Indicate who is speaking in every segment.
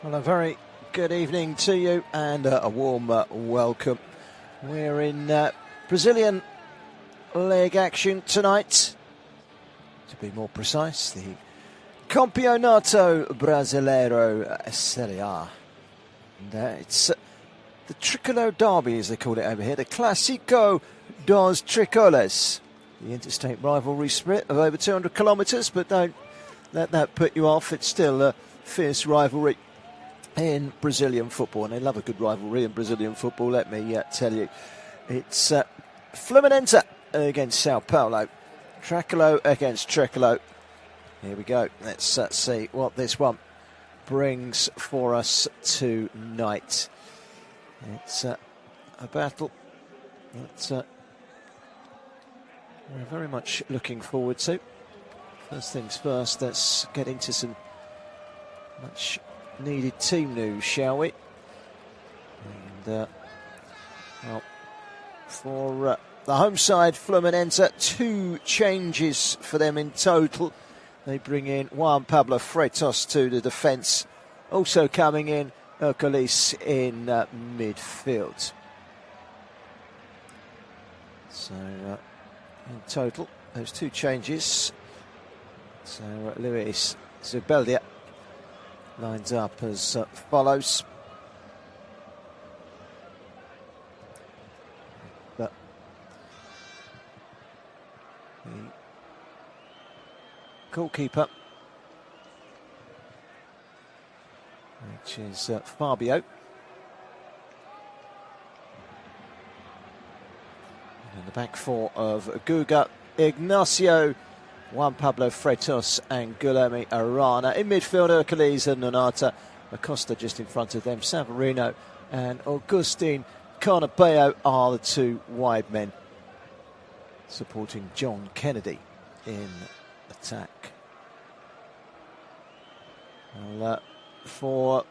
Speaker 1: Well, a very good evening to you and a warm welcome. We're in Brazilian League action tonight. To be more precise, the Campeonato Brasileiro Serie A. And it's the Tricolor Derby, as they call it over here, the Clásico dos Tricolores. The interstate rivalry split of over 200 kilometres, but don't let that put you off. It's still a fierce rivalry in Brazilian football, and they love a good rivalry in Brazilian football, let me tell you. It's Fluminense against Sao Paulo, Tricolor against Tricolor. Here we go. Let's see what this one brings for us tonight. It's a battle that we're very much looking forward to. First things first, let's get into some much needed team news, shall we? And well, for the home side, Fluminense, 2 changes for them in total. They bring in Juan Pablo Freitas to the defence. Also coming in, Hercules in midfield. So in total, those 2 changes. So Luis Zubeldia lines up as follows. But the goalkeeper, which is Fabio. And the back 4 of Guga, Ignacio, Juan Pablo Freitas and Guilherme Arana. In midfield, Hercules and Nonata. Acosta just in front of them. Savarino and Augustin Carnabeo are the 2 wide men supporting John Kennedy in attack. Well, for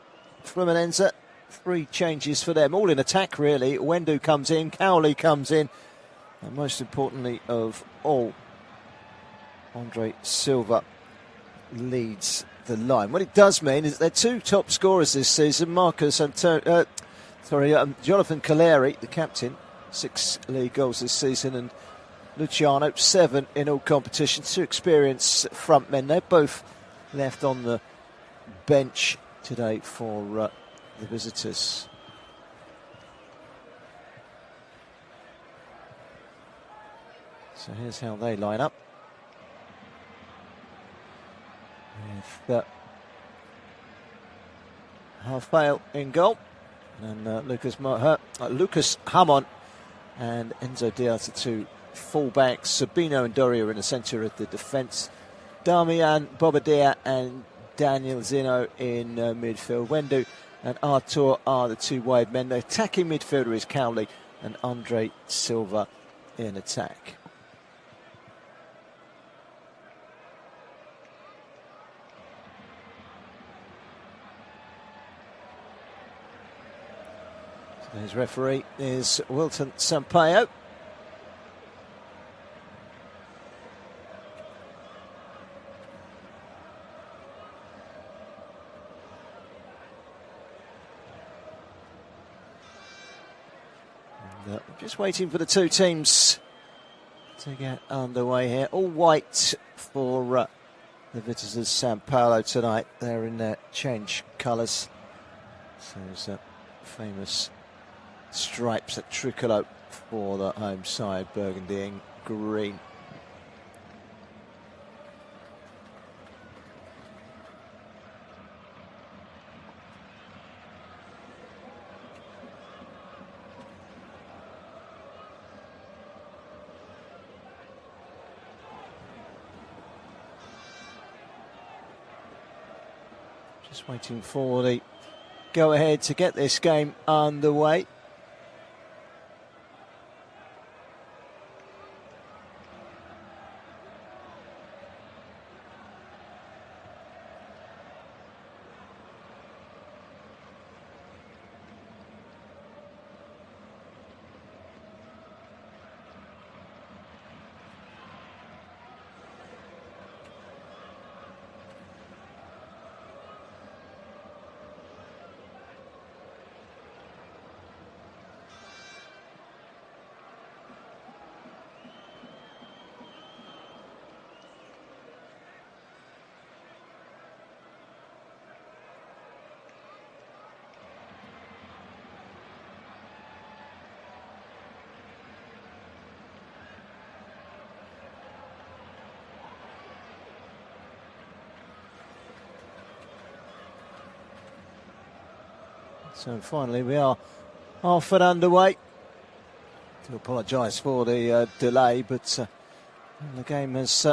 Speaker 1: Fluminense, 3 changes for them, all in attack really. Wendu comes in, Cowley comes in, and most importantly of all, Andre Silva leads the line. What it does mean is their 2 top scorers this season, Jonathan Caleri, the captain, 6 league goals this season, and Luciano, 7 in all competitions. 2 experienced front men. They're both left on the bench today for the visitors. So here's how they line up. With Rafael in goal, and Lucas Hamon and Enzo Diaz, the 2 fullbacks. Sabino and Doria in the centre of the defence. Damian Bobadilla and Daniel Zino in midfield. Wendu and Artur are the 2 wide men. The attacking midfielder is Cowley and Andre Silva in attack. His referee is Wilton Sampaio. And, just waiting for the 2 teams to get underway here. All white for the visitors, Sao Paulo, tonight. They're in their change colours. So there's a famous stripes at Tricolor for the home side, burgundy and green. Just waiting for the go ahead to get this game underway. So finally we are half an underway. Do apologise for the delay, but the game has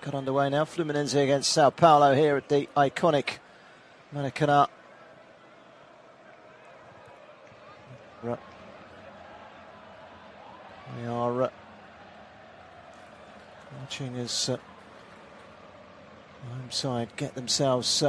Speaker 1: got underway now. Fluminense against Sao Paulo here at the iconic Maracanã. We are watching as the home side get themselves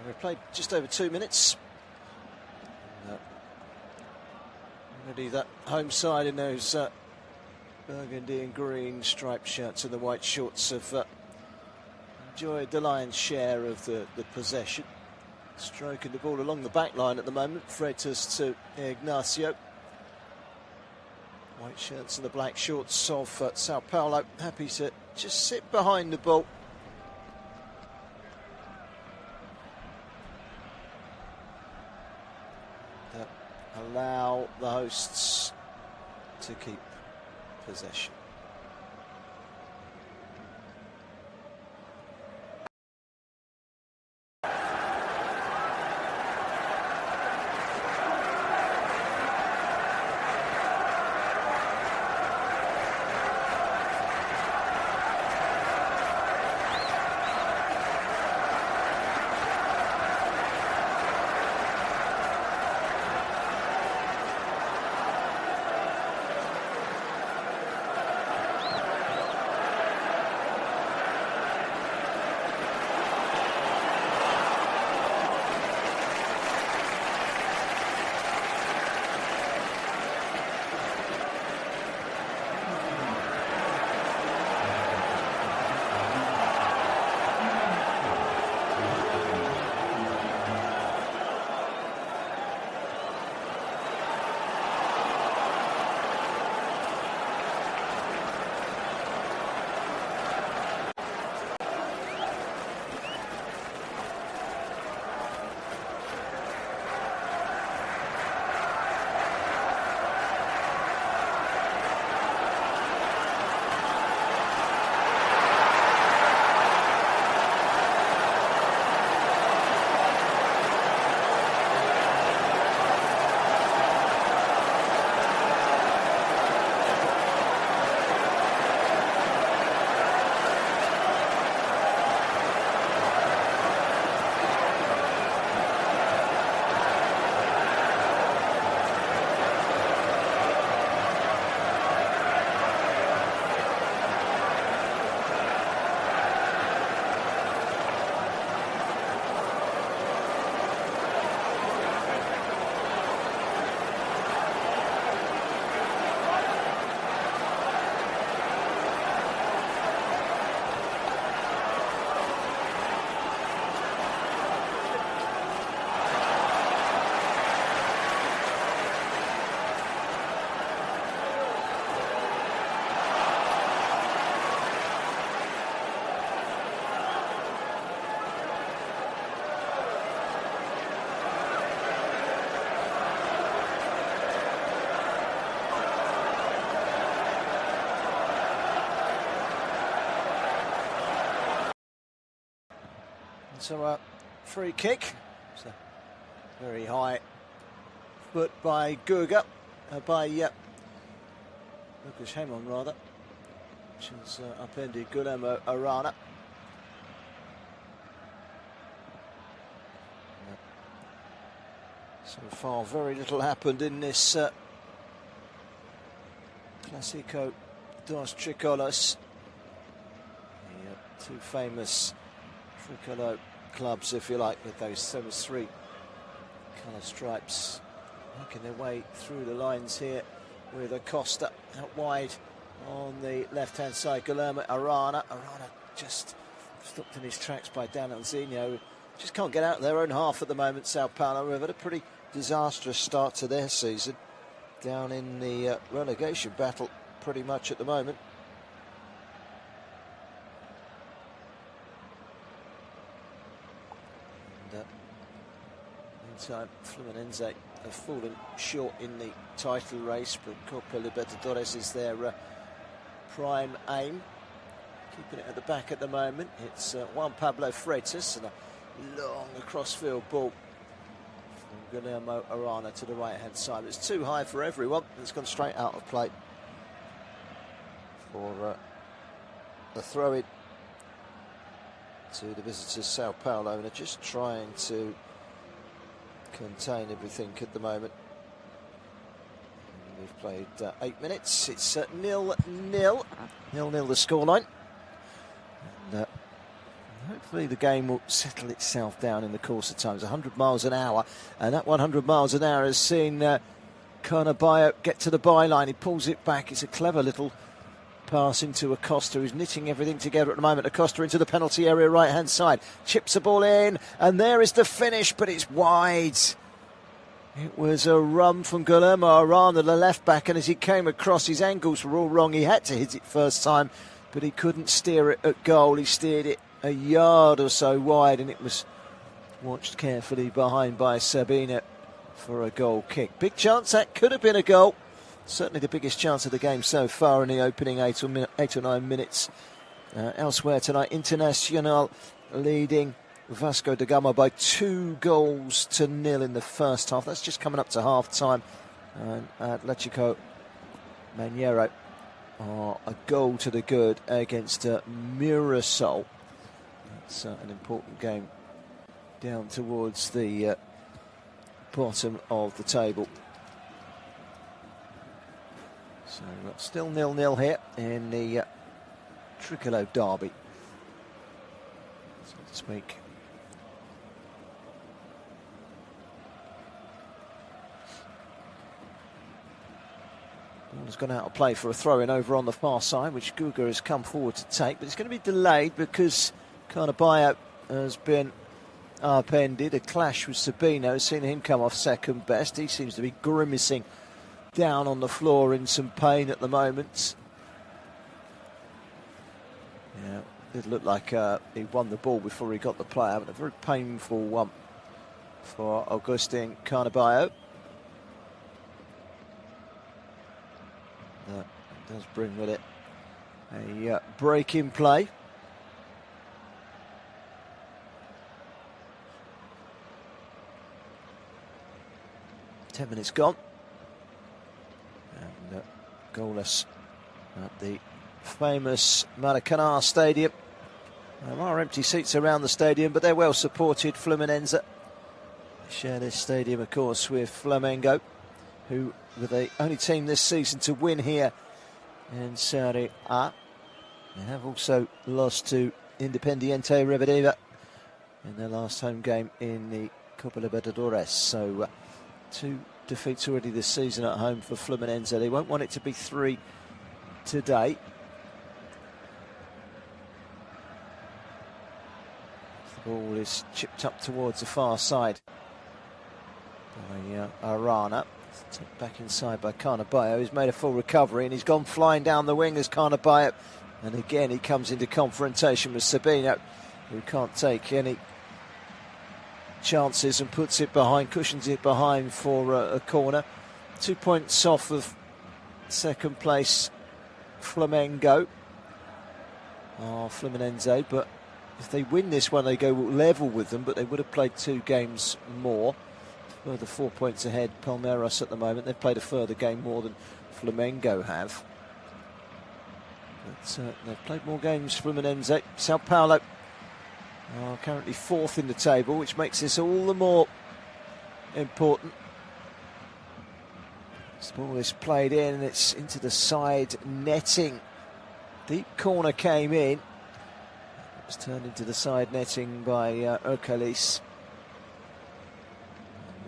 Speaker 1: we've played just over 2 minutes. Already that home side in those burgundy and green striped shirts and the white shorts have enjoyed the lion's share of the possession. Stroking the ball along the back line at the moment. Freitas to Ignacio. White shirts and the black shorts of Sao Paulo. Happy to just sit behind the ball. Allow the hosts to keep possession. So a free kick. It's a very high foot by Guga, by Lucas Hemon rather, which has upended Guillermo Arana. So far, very little happened in this Clásico dos Tricolores. The two famous Tricolor clubs, if you like, with those three colour stripes Working their way through the lines here with Acosta out wide on the left-hand side. Guillermo Arana. Arana just stopped in his tracks by Dan Alzinho. Just can't get out of their own half at the moment, Sao Paulo. They've had a pretty disastrous start to their season. Down in the relegation battle pretty much at the moment. And meantime, Fluminense have fallen short in the title race, but Copa Libertadores is their prime aim. Keeping it at the back at the moment. It's Juan Pablo Freitas and a long across-field ball from Guillermo Arana to the right-hand side. It's too high for everyone. It's gone straight out of play for the throw-in to the visitors, Sao Paulo, and are just trying to contain everything at the moment. And we've played 8 minutes. It's 0-0. 0-0 the scoreline. And hopefully the game will settle itself down in the course of time. It's 100 miles an hour, and that 100 miles an hour has seen Carnabayo get to the byline. He pulls it back. It's a clever little pass into Acosta, who's knitting everything together at the moment. Acosta into the penalty area, right-hand side. Chips the ball in, and there is the finish, but it's wide. It was a run from Guillermo Arana, the left-back, and as he came across, his angles were all wrong. He had to hit it first time, but he couldn't steer it at goal. He steered it a yard or so wide, and it was watched carefully behind by Sabina for a goal kick. Big chance, that could have been a goal. Certainly the biggest chance of the game so far in the opening 8 or 9 minutes. Elsewhere tonight, Internacional leading Vasco da Gama by 2-0 in the first half. That's just coming up to half-time. And Atletico Mineiro are a goal to the good against Mirasol. It's an important game down towards the bottom of the table. So still 0-0 here in the Tricolo derby, so to speak. Ball has gone out of play for a throw-in over on the far side, which Guga has come forward to take, but it's going to be delayed because Carnabayo has been upended. A clash with Sabino, seen him come off second best. He seems to be grimacing down on the floor in some pain at the moment. Yeah, it looked like he won the ball before he got the player, but a very painful one for Agustin Carnabayo. That does bring with it a break in play. Ten minutes gone. And goalless at the famous Maracanã Stadium. There are empty seats around the stadium, but they're well supported. Fluminense share this stadium, of course, with Flamengo, who were the only team this season to win here in Serie A. They have also lost to Independiente Rivadavia in their last home game in the Copa Libertadores. So 2 defeats already this season at home for Fluminense. They won't want it to be 3 today. The ball is chipped up towards the far side by Arana. Taken back inside by Carnabayo. He's made a full recovery and he's gone flying down the wing as Carnabayo. And again he comes into confrontation with Sabino, who can't take any chances and puts it behind, cushions it behind for a corner. 2 points off of second place Flamengo, Fluminense, but if they win this one they go level with them, but they would have played 2 games more. Further 4 points ahead Palmeiras at the moment. They've played a further game more than Flamengo have, but they've played more games. Fluminense. Sao Paulo are currently 4th in the table, which makes this all the more important. This ball is played in and it's into the side netting. Deep corner came in. It was turned into the side netting by Urcalis.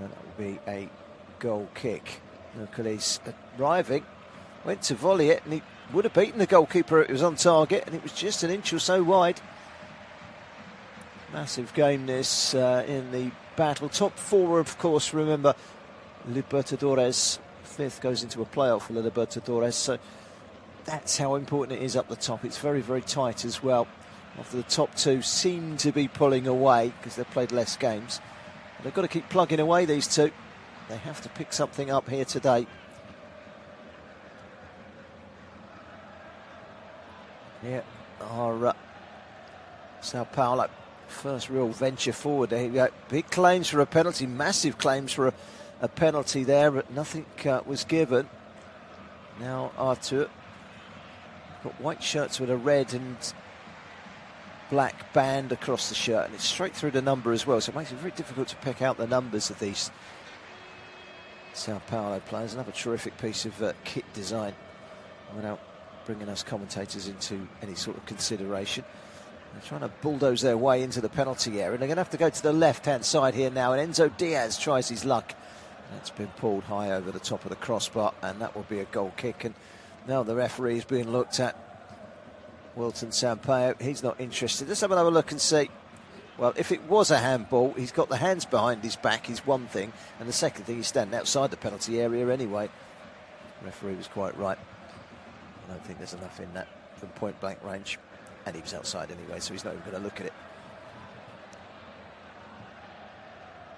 Speaker 1: And that will be a goal kick. Hercules arriving, went to volley it, and he would have beaten the goalkeeper if it was on target, and it was just an inch or so wide. Massive game this in the battle. Top four, of course, remember, Libertadores. Fifth goes into a playoff for the Libertadores, so that's how important it is up the top. It's very, very tight as well. After the top two seem to be pulling away because they've played less games. But they've got to keep plugging away, these two. They have to pick something up here today. Yeah, our Sao Paulo, first real venture forward. There you go. Big claims for a penalty, massive claims for a penalty there, but nothing was given. Now Artur got white shirts with a red and black band across the shirt, and it's straight through the number as well, so it makes it very difficult to pick out the numbers of these Sao Paulo players. Another terrific piece of kit design without bringing us commentators into any sort of consideration. They're trying to bulldoze their way into the penalty area. They're going to have to go to the left-hand side here now, and Enzo Diaz tries his luck. That's been pulled high over the top of the crossbar, and that will be a goal kick. And now the referee is being looked at. Wilton Sampaio, he's not interested. Let's have another look and see. Well, if it was a handball, he's got the hands behind his back is one thing, and the second thing, he's standing outside the penalty area anyway. The referee was quite right. I don't think there's enough in that from point-blank range. And he was outside anyway, so he's not even going to look at it.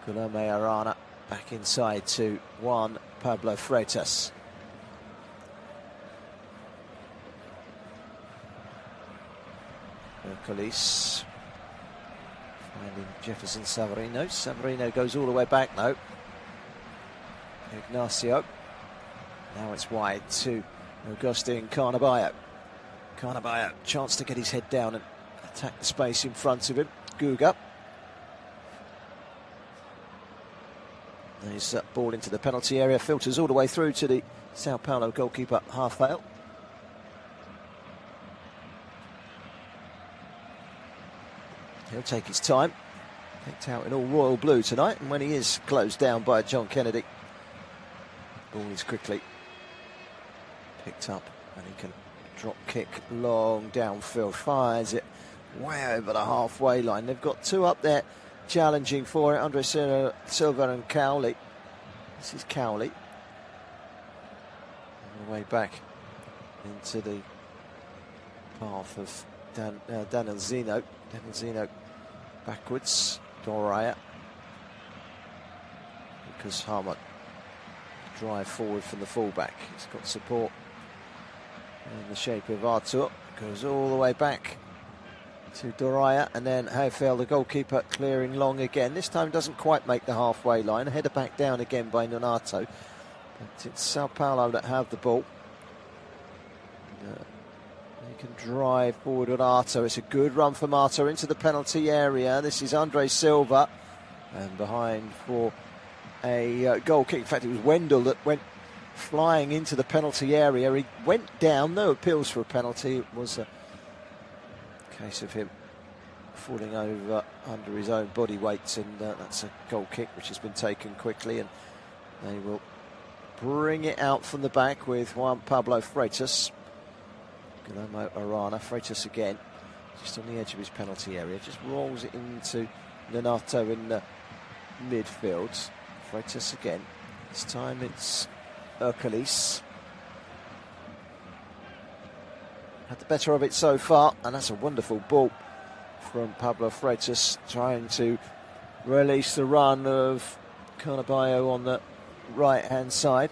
Speaker 1: Guilherme Arana back inside to Juan Pablo Freitas. Hercules finding Jefferson Savarino. Savarino goes all the way back now. Ignacio. Now it's wide to Agustin Carnaballo. Carnaballo, chance to get his head down and attack the space in front of him. Guga. There's that ball into the penalty area, filters all the way through to the Sao Paulo goalkeeper, Rafael. He'll take his time. Picked out in all royal blue tonight, and when he is closed down by John Kennedy, ball is quickly picked up, and he can drop kick long downfield, fires it way over the halfway line. They've got two up there challenging for it, Andre Silva and Cowley. This is Cowley. On the way back into the path of Daniel Zeno. Daniel Zeno backwards, Doraya. Because Harmon drive forward from the fullback. He's got support in the shape of Artur. Goes all the way back to Doraya, and then Rafael, the goalkeeper, clearing long again. This time doesn't quite make the halfway line. Header back down again by Nonato. But it's Sao Paulo that have the ball. They can drive forward with Artur. It's a good run from Artur into the penalty area. This is Andre Silva, and behind for a goal kick. In fact, it was Wendell that went flying into the penalty area. He went down, no appeals for a penalty. It was a case of him falling over under his own body weight, and that's a goal kick which has been taken quickly, and they will bring it out from the back with Juan Pablo Freitas. Guilherme Arana, Freitas again, just on the edge of his penalty area, just rolls it into Nonato in the midfield. Freitas again, this time it's Hercules. Had the better of it so far, and that's a wonderful ball from Pablo Freitas, trying to release the run of Carnaballo on the right-hand side.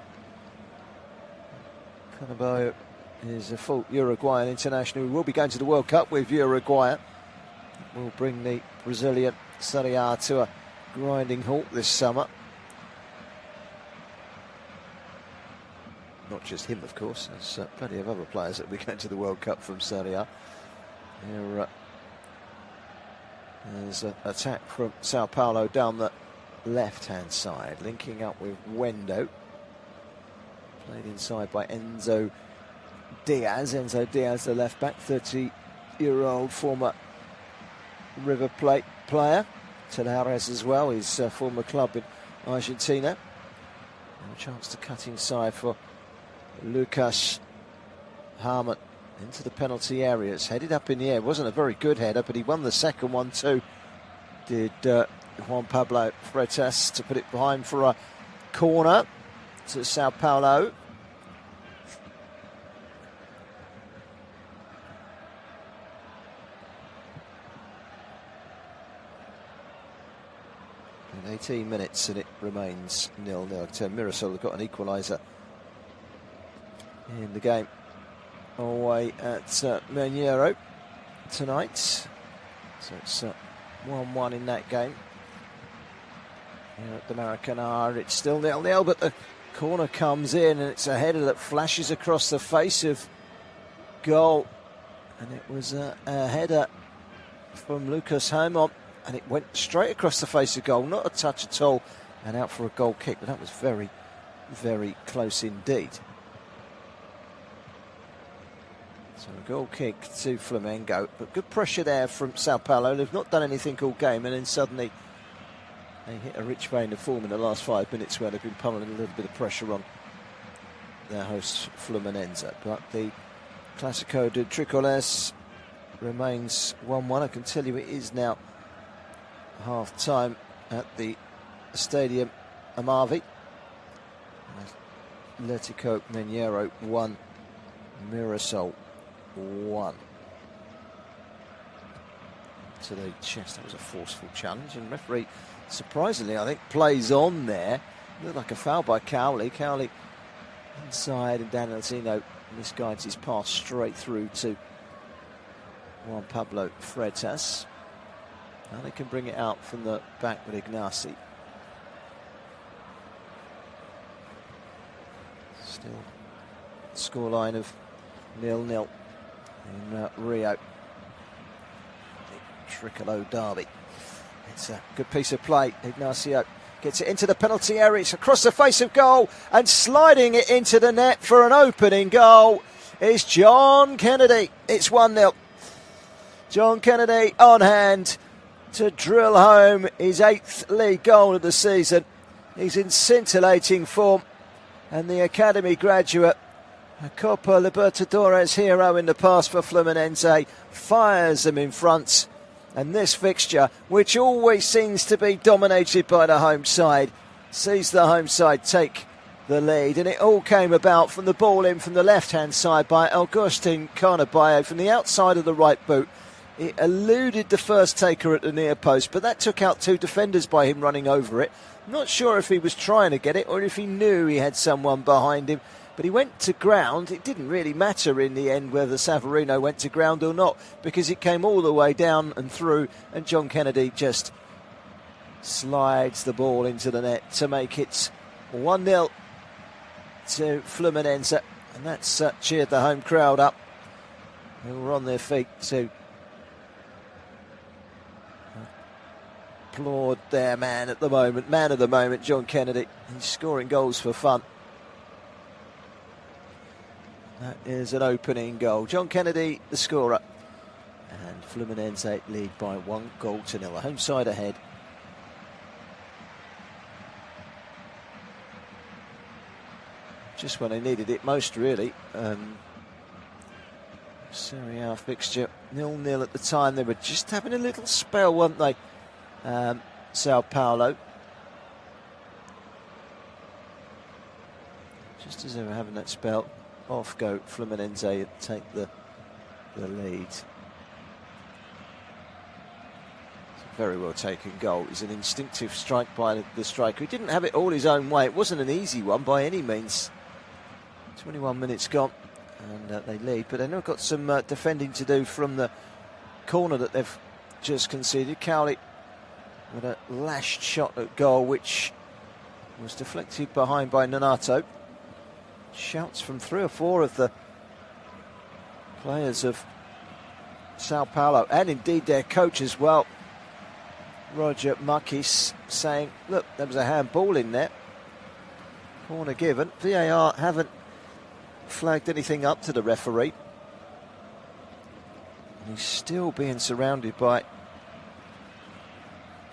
Speaker 1: Carnaballo is a full Uruguayan international who will be going to the World Cup with Uruguay. Will bring the Brazilian Serie A to a grinding halt this summer. Not just him, of course. There's plenty of other players that will be going to the World Cup from Serie A. Here, there's an attack from Sao Paulo down the left-hand side, linking up with Wendo. Played inside by Enzo Diaz. Enzo Diaz, the left-back, 30-year-old former River Plate player. Telares as well, his former club in Argentina. No chance to cut inside for Lucas Harmon into the penalty area. It's headed up in the air. It wasn't a very good header, but he won the second one too. Did Juan Pablo Freitas to put it behind for a corner to Sao Paulo. In 18 minutes and it remains 0-0. Mirasol have got an equaliser in the game away at Mineiro tonight. So it's 1-1 in that game. Here at the Maracanã, it's still 0-0, but the corner comes in and it's a header that flashes across the face of goal. And it was a header from Lucas Harmon, and it went straight across the face of goal. Not a touch at all, and out for a goal kick, but that was very, very close indeed. So a goal kick to Flamengo, but good pressure there from Sao Paulo. They've not done anything all game, and then suddenly they hit a rich vein of form in the last 5 minutes where they've been pummeling a little bit of pressure on their hosts Fluminense. But the Clásico de Tricolores remains 1-1. I can tell you it is now half-time at the Stadium Amavi. Atlético Mineiro 1, Mirasol 1. To the chest, that was a forceful challenge, and referee, surprisingly, I think, plays on there. Looked like a foul by Cowley. Cowley inside, and Dan Alcino misguides his pass straight through to Juan Pablo Freitas. Now they can bring it out from the back with Ignacy. Still scoreline of 0-0 in Rio. The Tricolo derby. It's a good piece of play. Ignacio gets it into the penalty area. It's across the face of goal, and sliding it into the net for an opening goal is John Kennedy. It's 1-0. John Kennedy on hand to drill home his 8th league goal of the season. He's in scintillating form, and the academy graduate, a Copa Libertadores hero in the past for Fluminense, fires them in front. And this fixture, which always seems to be dominated by the home side, sees the home side take the lead. And it all came about from the ball in from the left-hand side by Agustin Carnabayo from the outside of the right boot. It eluded the first taker at the near post, but that took out 2 defenders by him running over it. Not sure if he was trying to get it or if he knew he had someone behind him, but he went to ground. It didn't really matter in the end whether Savarino went to ground or not, because it came all the way down and through, and John Kennedy just slides the ball into the net to make it 1-0 to Fluminense, and that's cheered the home crowd up, who were on their feet to applaud their man of the moment, John Kennedy. He's scoring goals for fun. That is an opening goal. John Kennedy, the scorer. And Fluminense lead by 1-0. The home side ahead. Just when they needed it most, really. Serie A fixture 0-0 at the time. They were just having a little spell, weren't they? Sao Paulo. Just as they were having that spell, off go Fluminense and take the lead. It's a very well taken goal. It's an instinctive strike by the striker. He didn't have it all his own way. It wasn't an easy one by any means. 21 minutes gone and they lead, but they've now got some defending to do from the corner that they've just conceded. Cowley with a lashed shot at goal, which was deflected behind by Nonato. Shouts from 3 or 4 of the players of Sao Paulo, and indeed their coach as well, Roger Marquis, saying, look, there was a handball in there. Corner given. VAR haven't flagged anything up to the referee. And he's still being surrounded by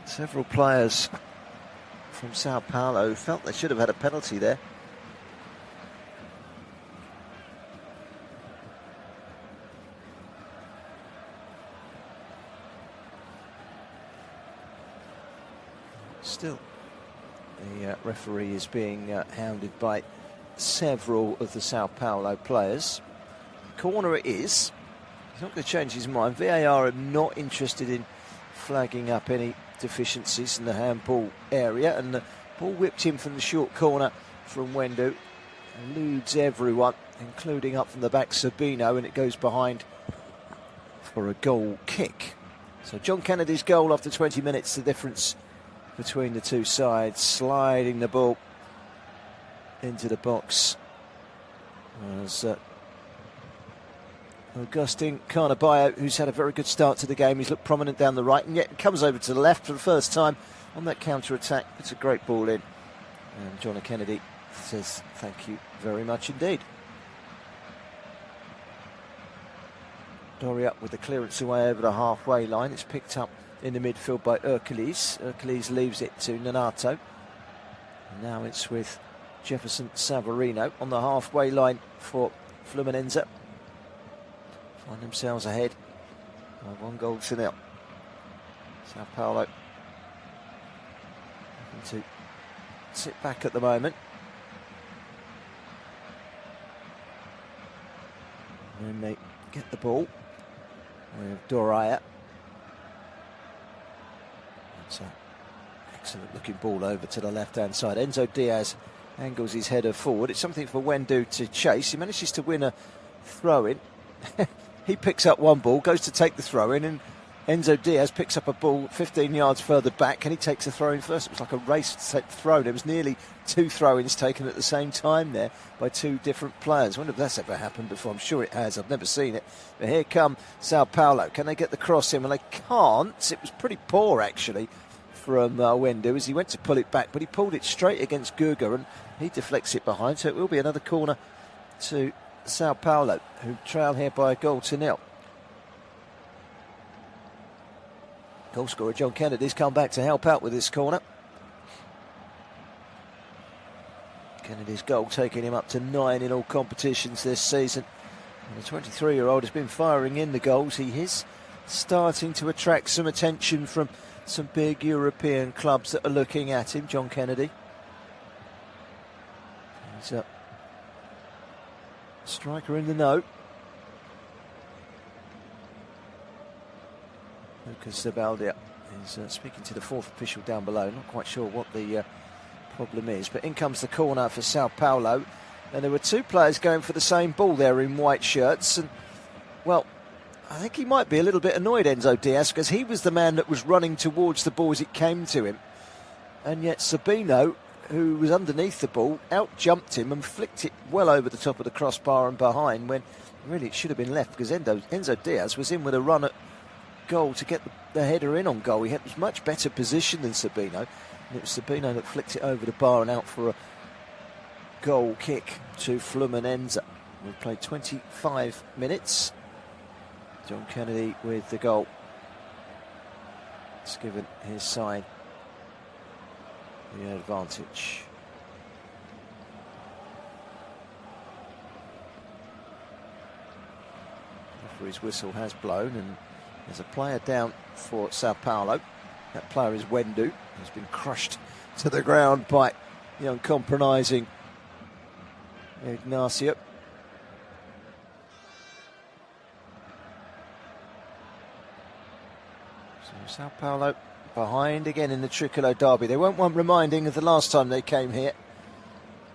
Speaker 1: several players from Sao Paulo, who felt they should have had a penalty there. Still, the referee is being hounded by several of the Sao Paulo players. Corner it is. He's not going to change his mind. VAR are not interested in flagging up any deficiencies in the handball area, and the ball whipped in from the short corner from Wendu. Eludes everyone, including up from the back Sabino, and it goes behind for a goal kick. So John Kennedy's goal after 20 minutes, the difference between the two sides, sliding the ball into the box as Augustin Carnabayo, who's had a very good start to the game. He's looked prominent down the right, and yet comes over to the left for the first time on that counter-attack. It's a great ball in, and John Kennedy says thank you very much indeed. Doria with the clearance away over the halfway line. It's picked up in the midfield by Hercules. Hercules leaves it to Nonato. And now it's with Jefferson Savarino on the halfway line for Fluminense. Find themselves ahead by 1-0. Sao Paulo having to sit back at the moment. And then they get the ball with Doria. It's an excellent looking ball over to the left hand side. Enzo Diaz angles his header forward. It's something for Wendu to chase. He manages to win a throw in. He picks up one ball, goes to take the throw in, and Enzo Diaz picks up a ball 15 yards further back, and he takes the throw in first. It was like a race to take the throw. There was nearly 2 throw-ins taken at the same time there by 2 different players. I wonder if that's ever happened before. I'm sure it has. I've never seen it. But here come Sao Paulo. Can they get the cross in? Well, they can't. It was pretty poor, actually, from Wendu as he went to pull it back, but he pulled it straight against Guga, and he deflects it behind. So it will be another corner to Sao Paulo, who trail here by 1-0. Goal scorer John Kennedy's come back to help out with this corner. Kennedy's goal taking him up to 9 in all competitions this season. And the 23-year-old has been firing in the goals. He is starting to attract some attention from some big European clubs that are looking at him, John Kennedy. He's a striker in the know. Lucas Zabaldia is speaking to the 4th official down below. Not quite sure what the problem is, but in comes the corner for Sao Paulo. And there were 2 players going for the same ball there in white shirts. And, well, I think he might be a little bit annoyed, Enzo Diaz, because he was the man that was running towards the ball as it came to him. And yet Sabino, who was underneath the ball, out-jumped him and flicked it well over the top of the crossbar and behind, when really it should have been left, because Enzo Diaz was in with a run at goal to get the header in on goal. He had much better position than Sabino, and it was Sabino that flicked it over the bar and out for a goal kick to Fluminense. We've played 25 minutes. John Kennedy with the goal. It's given his side the advantage. The referee's whistle has blown, and there's a player down for Sao Paulo. That player is Wendu, who's been crushed to the ground by the uncompromising Ignacio. So Sao Paulo behind again in the Tricolour derby. They won't want reminding of the last time they came here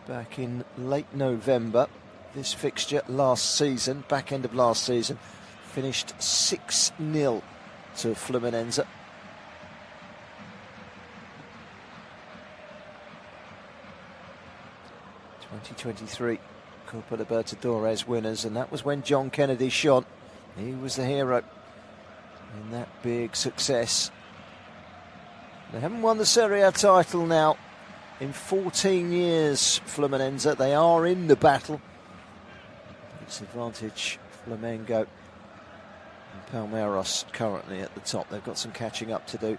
Speaker 1: back in late November. This fixture last season, back end of last season, finished 6-0 to Fluminense. '23 Copa Libertadores winners, and that was when John Kennedy shone. He was the hero in that big success. They haven't won the Serie A title now in 14 years, Fluminense. They are in the battle. It's advantage Flamengo and Palmeiras currently at the top. They've got some catching up to do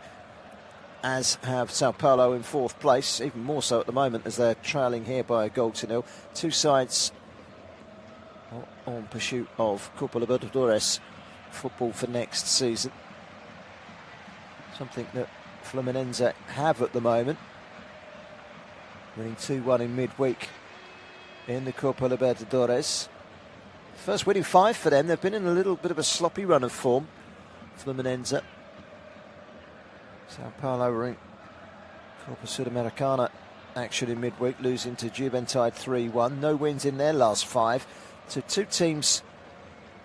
Speaker 1: as have Sao Paulo in fourth place, even more so at the moment as they're trailing here by a goal to nil. Two sides on pursuit of Copa Libertadores football for next season. Something that Fluminense have at the moment. Winning 2-1 in midweek in the Copa Libertadores. First winning 5 for them. They've been in a little bit of a sloppy run of form, Fluminense. Sao Paulo were in Copa Sudamericana action in midweek, losing to Juventude 3-1. No wins in their last 5. So two teams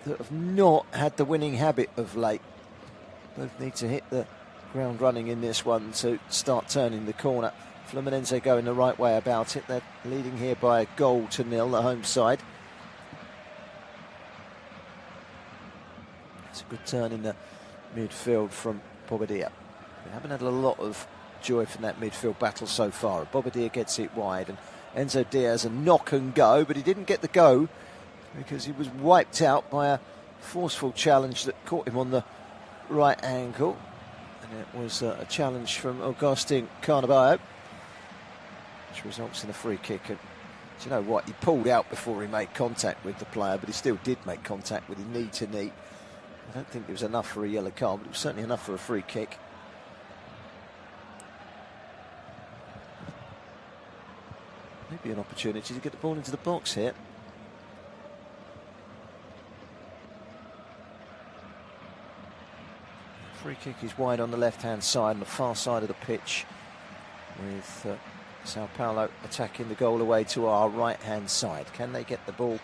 Speaker 1: that have not had the winning habit of late. Both need to hit the ground running in this one to start turning the corner. Fluminense going the right way about it. They're leading here by a goal to nil, the home side. It's a good turn in the midfield from Bobadilla. We haven't had a lot of joy from that midfield battle so far. Bobadilla gets it wide, and Enzo Diaz a knock and go, but he didn't get the go because he was wiped out by a forceful challenge that caught him on the right ankle. And it was a challenge from Agustin Carnavalho, which results in a free kick. And do you know what? He pulled out before he made contact with the player, but he still did make contact with him knee to knee. I don't think it was enough for a yellow card, but it was certainly enough for a free kick. Maybe an opportunity to get the ball into the box here. Free kick is wide on the left-hand side, on the far side of the pitch, with Sao Paulo attacking the goal away to our right-hand side. Can they get the ball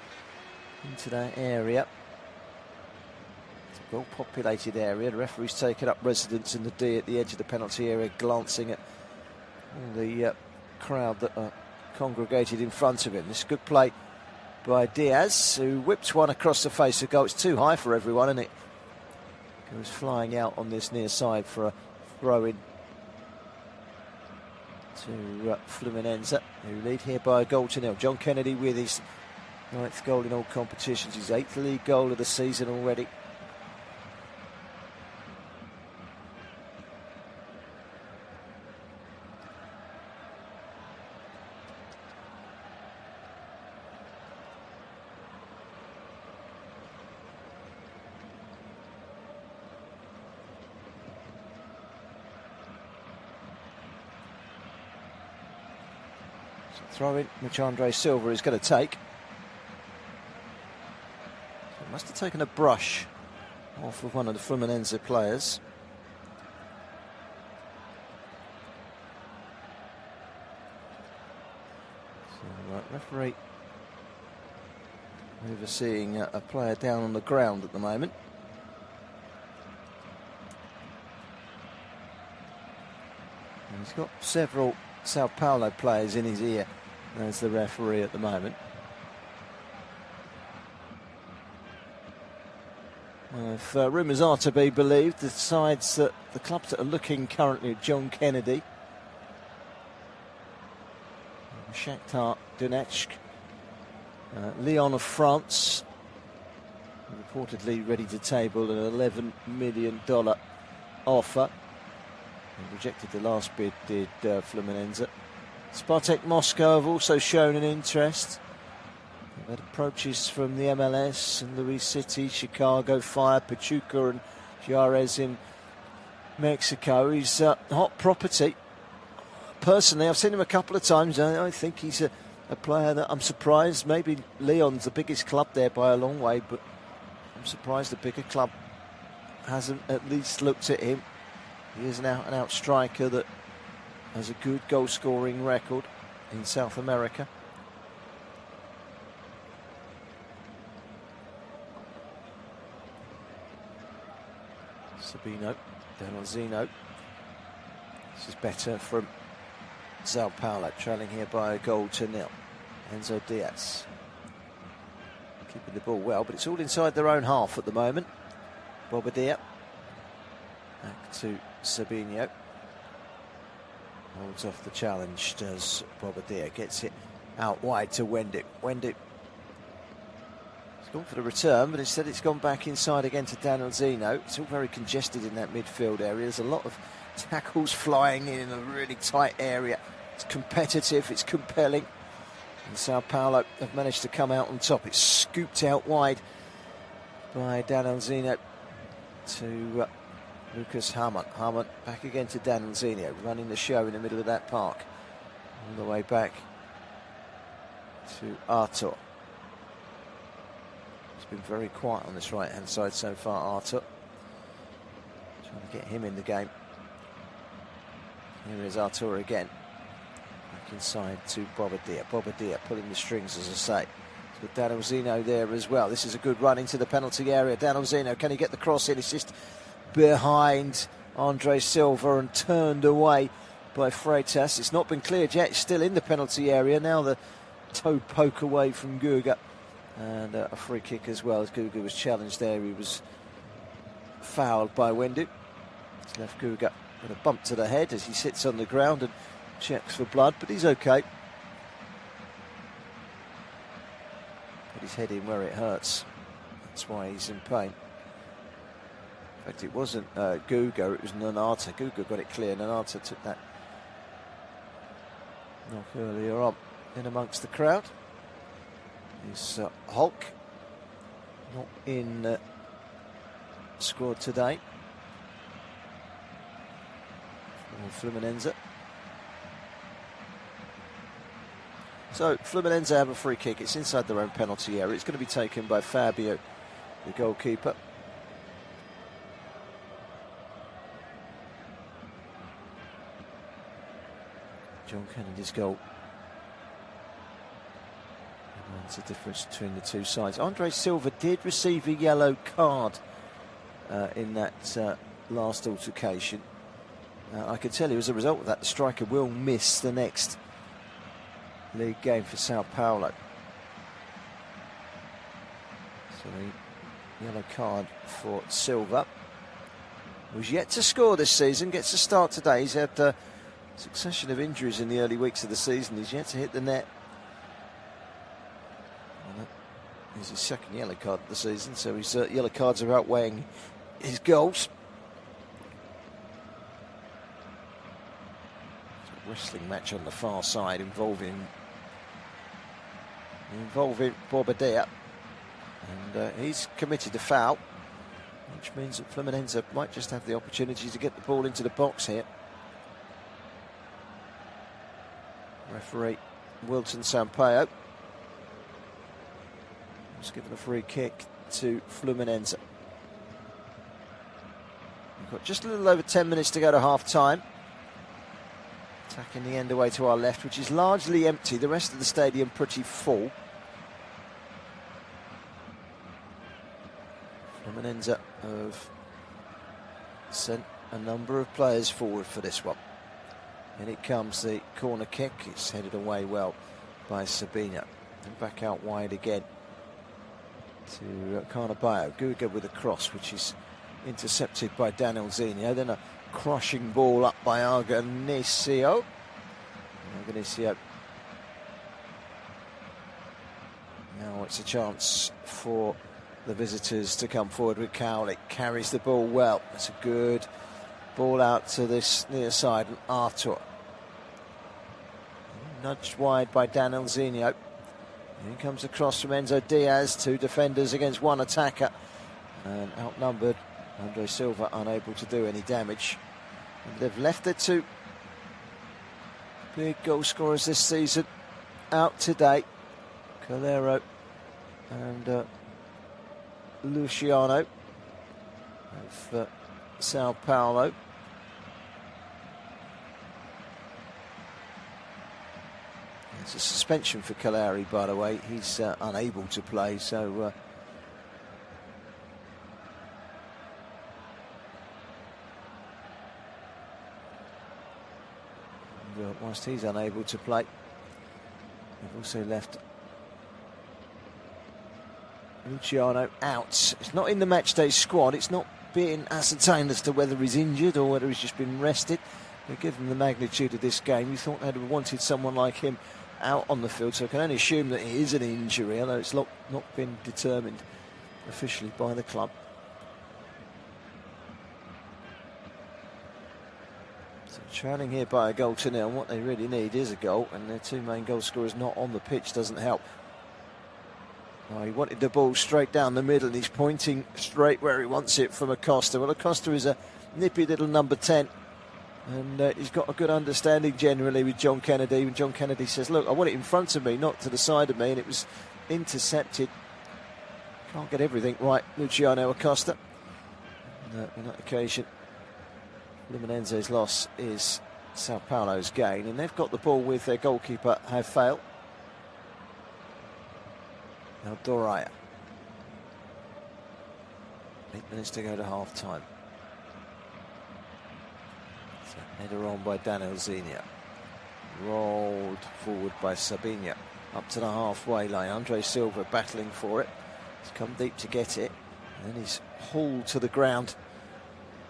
Speaker 1: into that area? It's a well-populated area. The referee's taken up residence in the D at the edge of the penalty area, glancing at all the crowd that are congregated in front of him. This good play by Diaz, who whips one across the face of goal. It's too high for everyone, and it goes flying out on this near side for a throw-in to Fluminense, who lead here by a goal to nil. John Kennedy with his 9th goal in all competitions, his 8th league goal of the season already. Throw in, which Andre Silva is going to take. So must have taken a brush off of one of the Fluminense players. So referee overseeing a player down on the ground at the moment. And he's got several Sao Paulo players in his ear as the referee at the moment. If rumours are to be believed, the sides that the clubs that are looking currently at John Kennedy, Shakhtar Donetsk, Lyon of France, reportedly ready to table an $11 million offer. He rejected the last bid, did Fluminense. Spartak Moscow have also shown an interest. They've had approaches from the MLS and Louis City, Chicago Fire, Pachuca and Juarez in Mexico. He's hot property. Personally, I've seen him a couple of times. I think he's a player that I'm surprised. Maybe Lyon's the biggest club there by a long way, but I'm surprised the bigger club hasn't at least looked at him. He is an out-and-out striker that has a good goal-scoring record in South America. Sabino, Donalzino. This is better from Sao Paulo, trailing here by a goal to nil. Enzo Diaz keeping the ball well, but it's all inside their own half at the moment. Bobadilla back to Sabino. Holds off the challenge, does Bobadilla. Gets it out wide to Wendy. Wendy has gone for the return, but instead it's gone back inside again to Daniel Zeno. It's all very congested in that midfield area. There's a lot of Tackles flying in a really tight area. It's competitive, it's compelling. And Sao Paulo have managed to come out on top. It's scooped out wide by Danelzinho to Lucas Harmon. Harmon back again to Danelzinho, running the show in the middle of that park. All the way back to Arthur. He's been very quiet on this right-hand side so far, Arthur. Trying to get him in the game. Here is Arthur again. Back inside to Bobadilla. Bobadilla pulling the strings, as I say. With Danelzinho there as well. This is a good run into the penalty area. Danelzinho, can he get the cross in? It's just behind Andre Silva and turned away by Freitas. It's not been cleared yet. It's still in the penalty area. Now the toe poke away from Guga. And a free kick as well, as Guga was challenged there. He was fouled by Wendu. It's left Guga with a bump to the head as he sits on the ground and checks for blood, but he's okay. Put his head in where it hurts. That's why he's in pain. In fact, it wasn't Guga, it was Nanata. Guga got it clear. Nanata took that knock earlier on in amongst the crowd. Is Hulk not in squad today for Fluminense. So Fluminense have a free kick. It's inside their own penalty area. It's going to be taken by Fabio, the goalkeeper. John Kennedy's goal. There's a difference between the two sides. Andre Silva did receive a yellow card in that last altercation. I can tell you as a result of that, the striker will miss the next league game for Sao Paulo. So the yellow card for Silva, who's yet to score this season, gets a start today. He's had a succession of injuries in the early weeks of the season. He's yet to hit the net. It's his second yellow card of the season, so his yellow cards are outweighing his goals. It's a wrestling match on the far side involving Bobadilla, and he's committed a foul, which means that Fluminense might just have the opportunity to get the ball into the box here. Referee Wilton Sampaio was given a free kick to Fluminense. We've got just a little over 10 minutes to go to half-time. Attacking the end away to our left, which is largely empty. The rest of the stadium pretty full. Fluminense have sent a number of players forward for this one. And it comes, the corner kick. It's headed away well by Sabina. And back out wide again to Carnabaio. Guga with a cross, which is intercepted by Danelzinho. Then a crushing ball up by Arganicio. Now it's a chance for the visitors to come forward with Cowley. Carries the ball well. It's a good ball out to this near side, and Arthur. Nudged wide by Danelzinho. Here comes a cross from Enzo Diaz. Two defenders against one attacker. And outnumbered, Andre Silva unable to do any damage. And they've left their two big goal scorers this season out today. Calero and Luciano of Sao Paulo. It's a suspension for Caleri, by the way. He's unable to play, so whilst he's unable to play, we've also left Luciano out. It's not in the matchday squad. It's not being ascertained as to whether he's injured or whether he's just been rested. But given the magnitude of this game, we thought they'd have wanted someone like him out on the field, so I can only assume that it is an injury, although it's not been determined officially by the club. trailing here by a goal to nil. What they really need is a goal, and their two main goal scorers not on the pitch doesn't help. Oh, he wanted the ball straight down the middle, and he's pointing straight where he wants it from Acosta. Well, Acosta is a nippy little number 10, and he's got a good understanding generally with John Kennedy. When John Kennedy says, look, I want it in front of me, not to the side of me, and it was intercepted. Can't get everything right, Luciano Acosta. And, on that occasion, Fluminense's loss is Sao Paulo's gain, and they've got the ball with their goalkeeper, have failed. Now Doraya. 8 minutes to go to half time. So header on by Daniel Zinha. Rolled forward by Sabinho. Up to the halfway line. Andre Silva battling for it. He's come deep to get it. And then he's hauled to the ground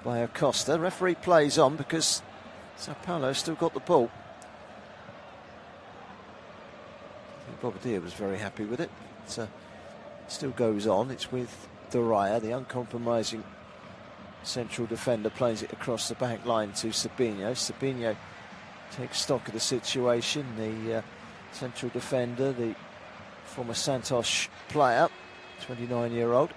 Speaker 1: by Acosta. Referee plays on because Sao Paulo's still got the ball. I think Bobadilla was very happy with it. It still goes on. It's with Doraya, the uncompromising central defender, plays it across the back line to Sabinho. Sabinho takes stock of the situation. The central defender, the former Santos player, 29-year-old,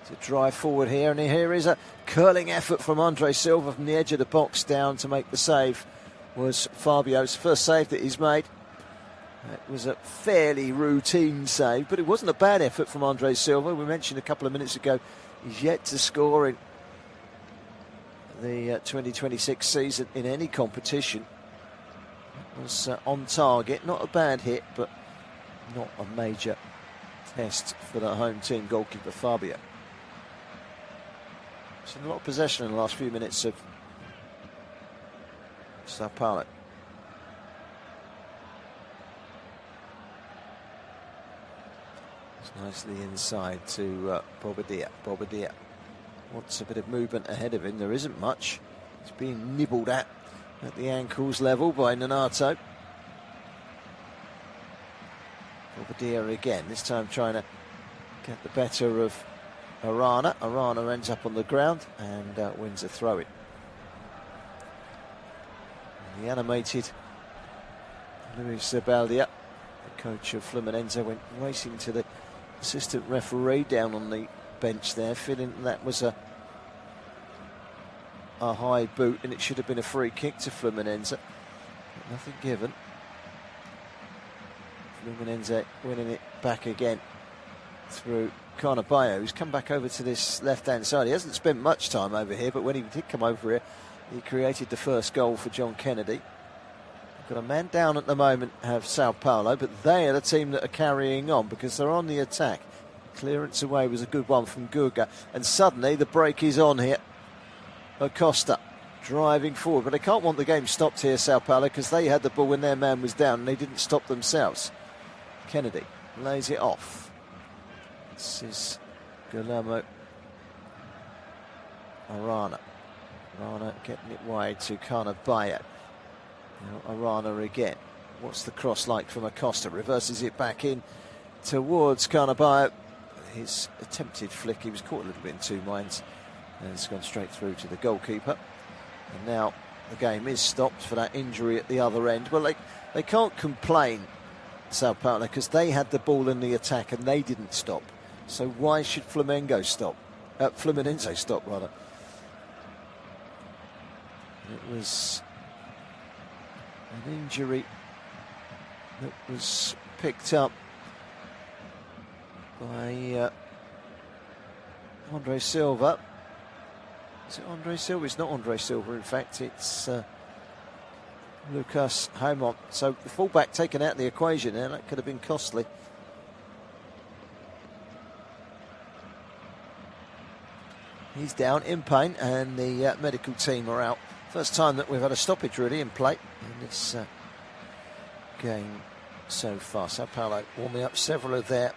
Speaker 1: to drive forward here, and here is a curling effort from Andre Silva from the edge of the box down to make the save. Was Fabio's first save that he's made. It was a fairly routine save, but it wasn't a bad effort from Andre Silva. We mentioned a couple of minutes ago he's yet to score in the 2026 season in any competition. It was on target, not a bad hit, but not a major test for the home team goalkeeper Fabio. Seen a lot of possession in the last few minutes of Sao Paulo. Nicely inside to Bobadilla. Bobadilla wants a bit of movement ahead of him. There isn't much. He's being nibbled at the ankles level by Nonato. Bobadilla again, this time trying to get the better of Arana. Arana ends up on the ground and wins a throw-in. The animated Luis Zabaldia, the coach of Fluminense, went racing to the assistant referee down on the bench there, feeling that was a high boot and it should have been a free kick to Fluminense. But nothing given. Fluminense winning it back again through Carnabayo, who's come back over to this left-hand side. He hasn't spent much time over here, but when he did come over here, he created the first goal for John Kennedy. Got a man down at the moment, have Sao Paulo, but they are the team that are carrying on because they're on the attack. Clearance away was a good one from Guga, and suddenly the break is on here. Acosta driving forward, but they can't want the game stopped here, Sao Paulo, because they had the ball when their man was down and they didn't stop themselves. Kennedy lays it off. This is Guillermo Arana. Arana getting it wide to Carnabayo. Now Arana again. What's the cross like from Acosta? Reverses it back in towards Carnabayo. His attempted flick, he was caught a little bit in two minds, and it's gone straight through to the goalkeeper. And now the game is stopped for that injury at the other end. Well, they can't complain, Sao Paulo, because they had the ball in the attack and they didn't stop. So why should Fluminense stop? Fluminense stop, rather. It was an injury that was picked up by Andre Silva. Is it Andre Silva? It's not Andre Silva, in fact, it's Lucas Haimont. So the fullback taken out of the equation there, that could have been costly. He's down in pain, and the medical team are out. First time that we've had a stoppage really in play in this game so far. Sao Paulo warming up several of their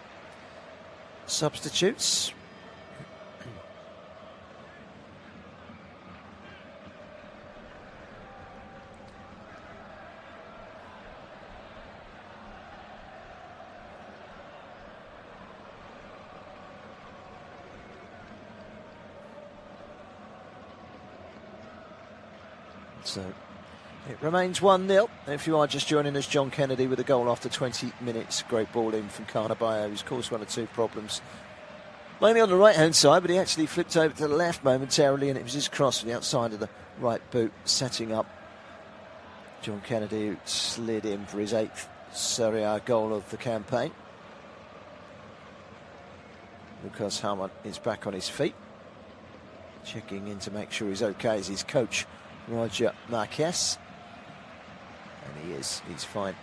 Speaker 1: substitutes. So It remains 1-0. If you are just joining us, John Kennedy with a goal after 20 minutes. Great ball in from Carnabayo, who's caused one or two problems. Mainly on the right-hand side, but he actually flipped over to the left momentarily, and it was his cross from the outside of the right boot, setting up John Kennedy, who slid in for his 8th Serie A goal of the campaign. Lucas Hellman is back on his feet, checking in to make sure he's okay as his coach, Roger Marquez. And he is, he's fine.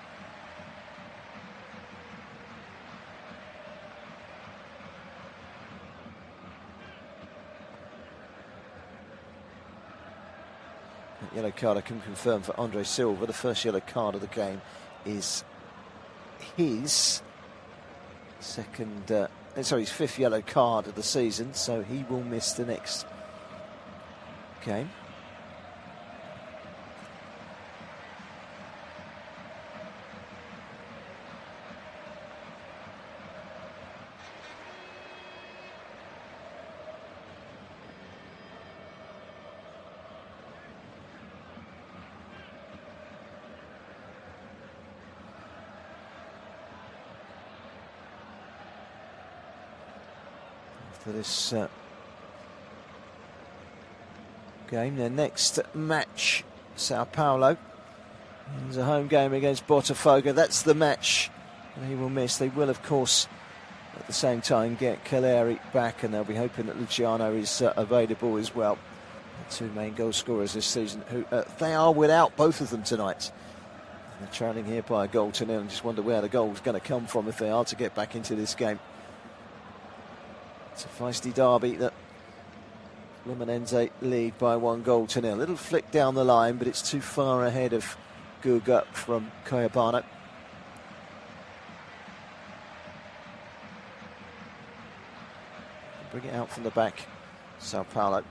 Speaker 1: That yellow card I can confirm for Andre Silva. The first yellow card of the game is his his 5th yellow card of the season, so he will miss the next game. For this game, their next match, Sao Paulo. It's a home game against Botafogo. That's the match they will miss. They will, of course, at the same time get Caleri back, and they'll be hoping that Luciano is available as well. The 2 main goal scorers this season, who they are without both of them tonight. They're trailing here by a 1-0, and just wonder where the goal is going to come from if they are to get back into this game. It's a feisty derby that Fluminense lead by 1-0. Little flick down the line, but it's too far ahead of Guga from Coyabano. Bring it out from the back, Sao Paulo.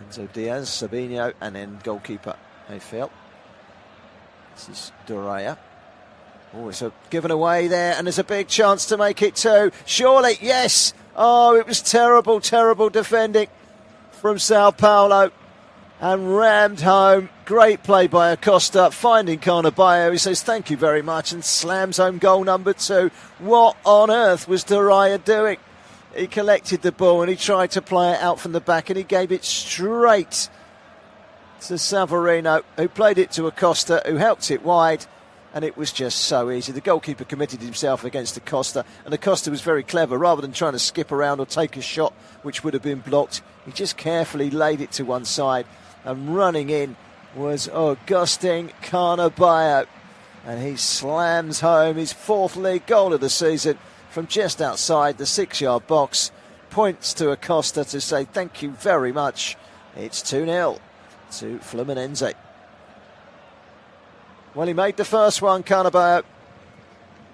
Speaker 1: Enzo Diaz, Sabinho, and then goalkeeper Eiffel. This is Doraya. Oh, it's given away there, and there's a big chance to make it 2. Surely, yes! Oh, it was terrible, terrible defending from Sao Paulo, and rammed home. Great play by Acosta, finding Carnabayo. He says thank you very much and slams home goal number 2. What on earth was Doraya doing? He collected the ball and he tried to play it out from the back, and he gave it straight to Savarino, who played it to Acosta, who helped it wide. And it was just so easy. The goalkeeper committed himself against Acosta, and Acosta was very clever. Rather than trying to skip around or take a shot which would have been blocked, he just carefully laid it to one side, and running in was Augustin Carnabayo, and he slams home his 4th league goal of the season from just outside the 6-yard box. Points to Acosta to say thank you very much. It's 2-0 to Fluminense. Well, he made the first one, Carnabayo.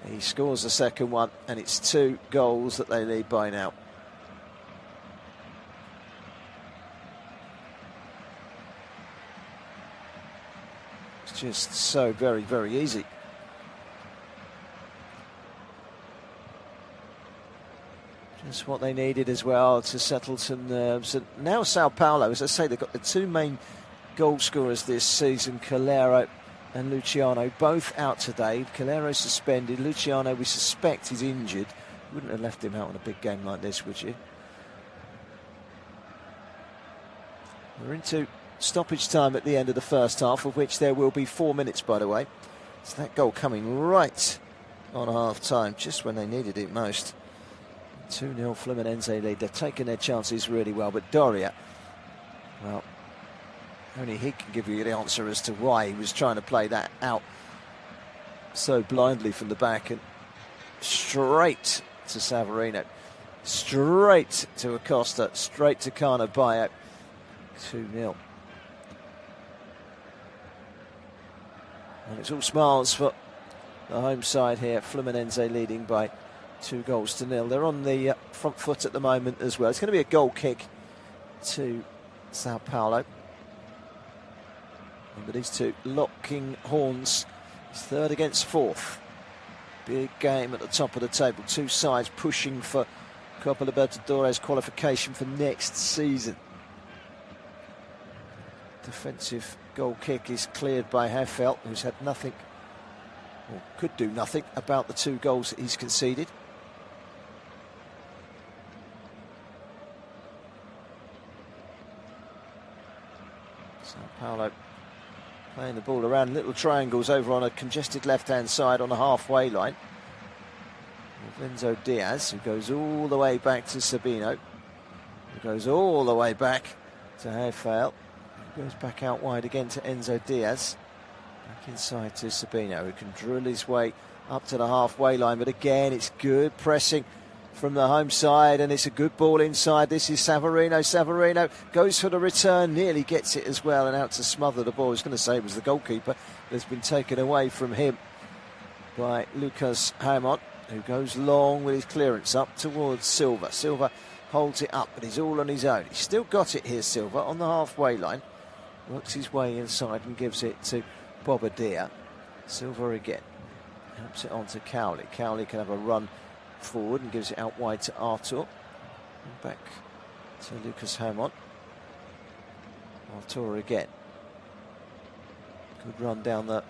Speaker 1: He scores the second one, and it's 2 goals that they lead by now. It's just so very, very easy. Just what they needed as well to settle some nerves. And now Sao Paulo, as I say, they've got the 2 main goal scorers this season, Calero and Luciano, both out today. Calero suspended. Luciano, we suspect, is injured. Wouldn't have left him out in a big game like this, would you? We're into stoppage time at the end of the first half, of which there will be 4 minutes, by the way. It's that goal coming right on half-time, just when they needed it most. 2-0 Fluminense lead. They've taken their chances really well, but Doria, well, only he can give you the answer as to why he was trying to play that out so blindly from the back, and straight to Savarino, straight to Acosta, straight to Carnabayo. 2-0. And it's all smiles for the home side here. Fluminense leading by 2-0. They're on the front foot at the moment as well. It's going to be a goal kick to Sao Paulo. But these 2 locking horns. It's 3rd against 4th. Big game at the top of the table. 2 sides pushing for Copa Libertadores qualification for next season. Defensive goal kick is cleared by Heffel, who's had nothing, or could do nothing, about the 2 goals that he's conceded. Sao Paulo playing the ball around little triangles over on a congested left-hand side on the halfway line. Enzo Diaz, who goes all the way back to Sabino, who goes all the way back to Heffel, who goes back out wide again to Enzo Diaz, back inside to Sabino, who can drill his way up to the halfway line, but again it's good pressing from the home side, and it's a good ball inside. This is Savarino. Savarino goes for the return, nearly gets it as well, and out to smother the ball. I was going to say it was the goalkeeper, but it's been taken away from him by Lucas Hammond, who goes long with his clearance up towards Silva. Silva holds it up, but he's all on his own. He's still got it here, Silva, on the halfway line. Works his way inside and gives it to Bobadilla. Silva again. Helps it on to Cowley. Cowley can have a run forward and gives it out wide to Artur. And back to Lucas Hammond. Artur again. Good run down the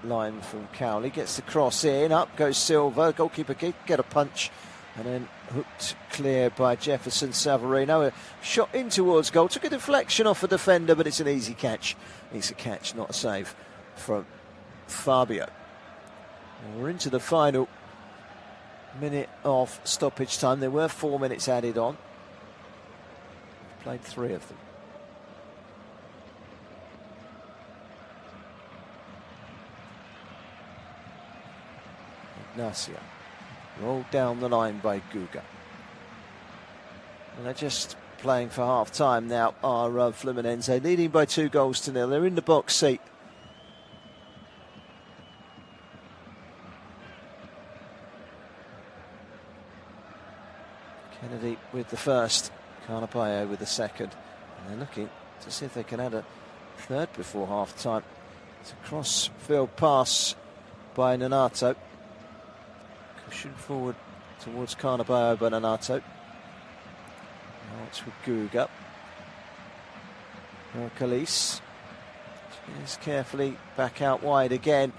Speaker 1: line from Cowley. Gets the cross in. Up goes Silva. Goalkeeper get a punch. And then hooked clear by Jefferson Savarino. A shot in towards goal. Took a deflection off a defender, but it's an easy catch. It's a catch, not a save from Fabio. And we're into the final minute of stoppage time. There were 4 minutes added on. Played 3 of them. Ignacio rolled down the line by Guga. And they're just playing for half time now, are Fluminense, leading by 2-0. They're in the box seat. Kennedy with the first, Carnapaio with the second. And they're looking to see if they can add a third before half time. It's a cross-field pass by Nonato. Cushion forward towards Carnapaio by Nonato. Now it's with Guga. Calise is carefully back out wide again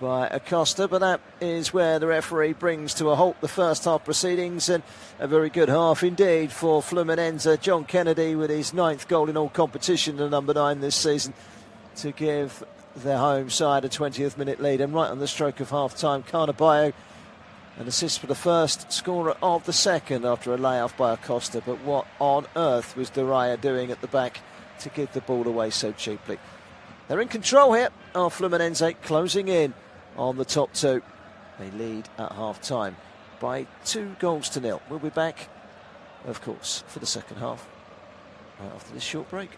Speaker 1: by Acosta, but that is where the referee brings to a halt the first half proceedings, and a very good half indeed for Fluminense. John Kennedy with his 9th goal in all competition, the number 9 this season, to give their home side a 20th minute lead. And right on the stroke of half time, Carnapaio, an assist for the first, scorer of the second after a layoff by Acosta. But what on earth was Duraya doing at the back to give the ball away so cheaply? They're in control here, are Fluminense, closing in on the top 2. They lead at half-time by 2-0. We'll be back, of course, for the second half right after this short break.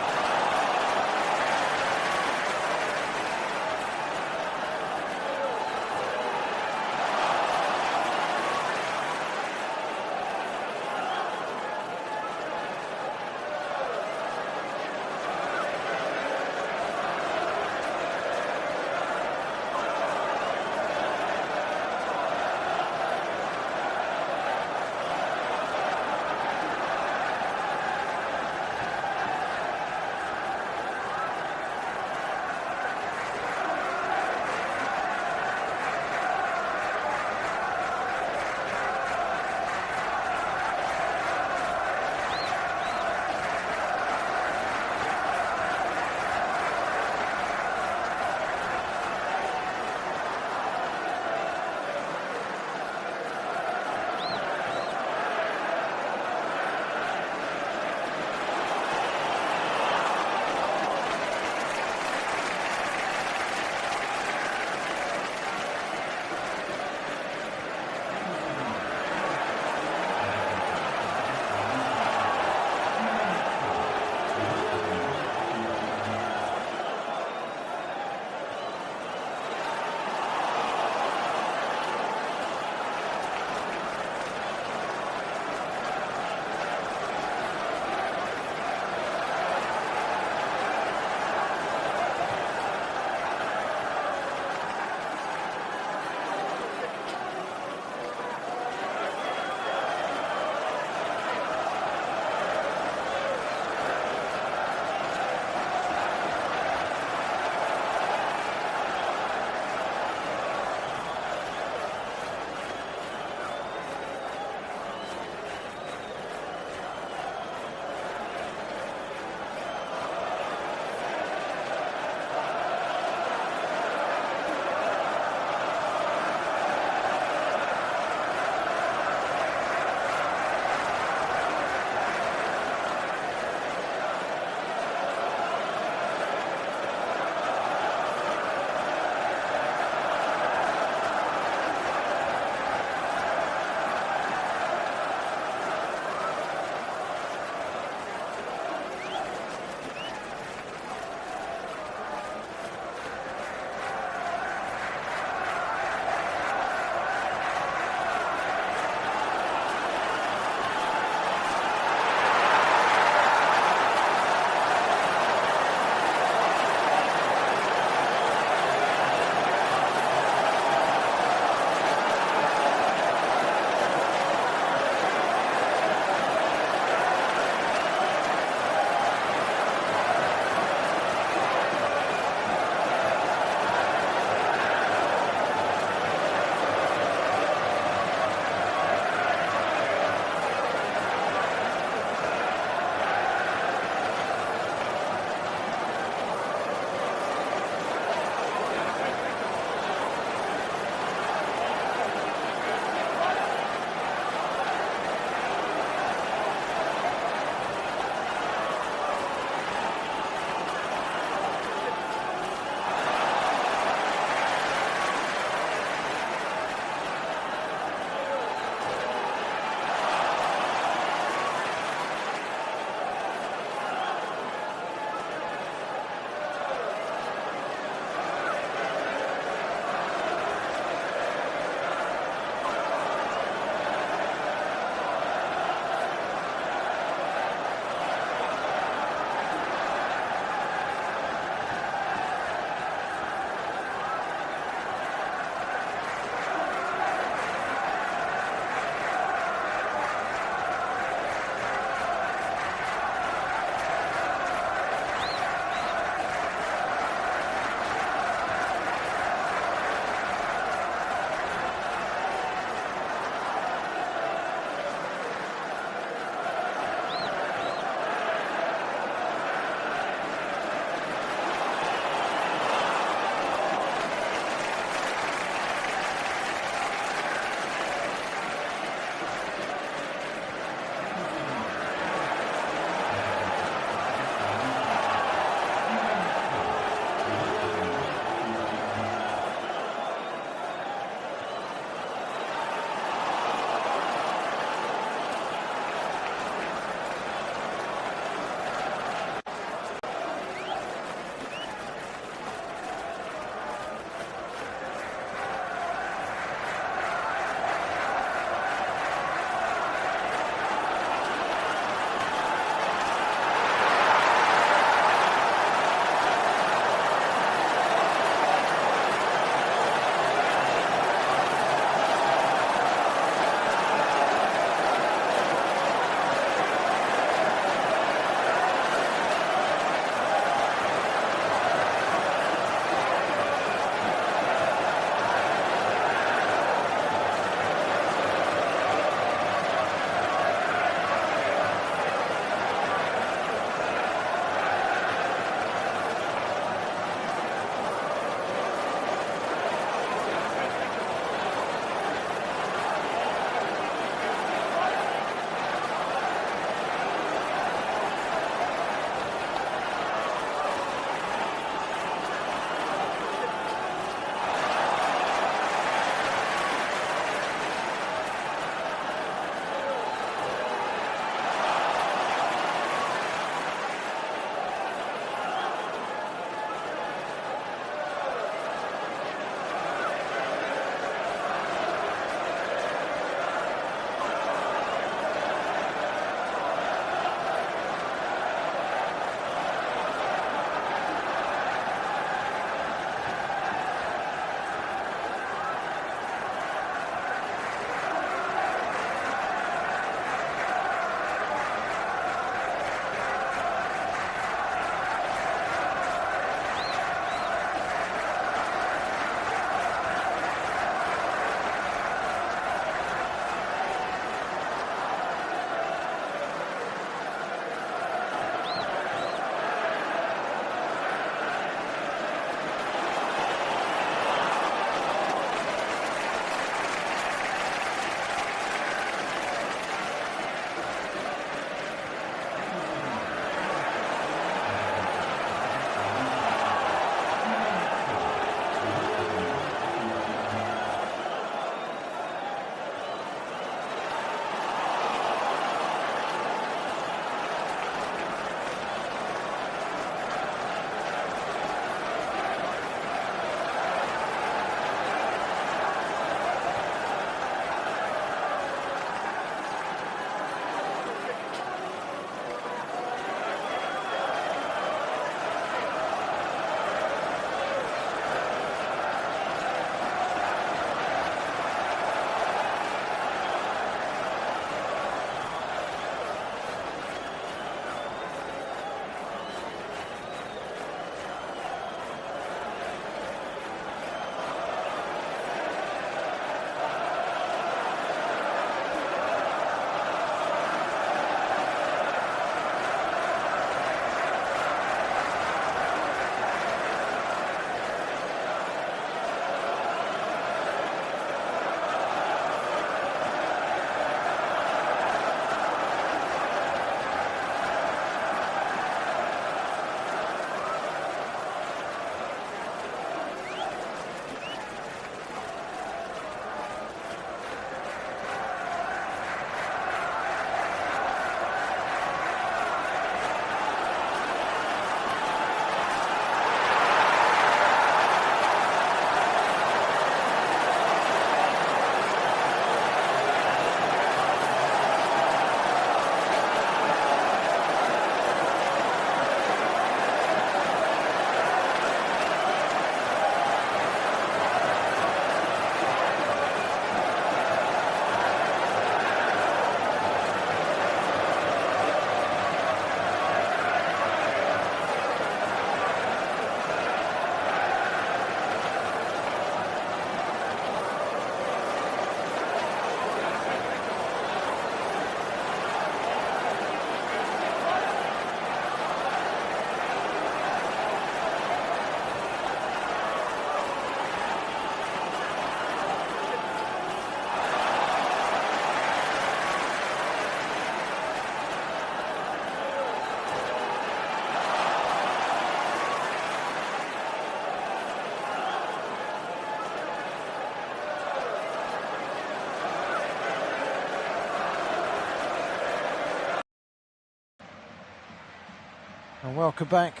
Speaker 1: And welcome back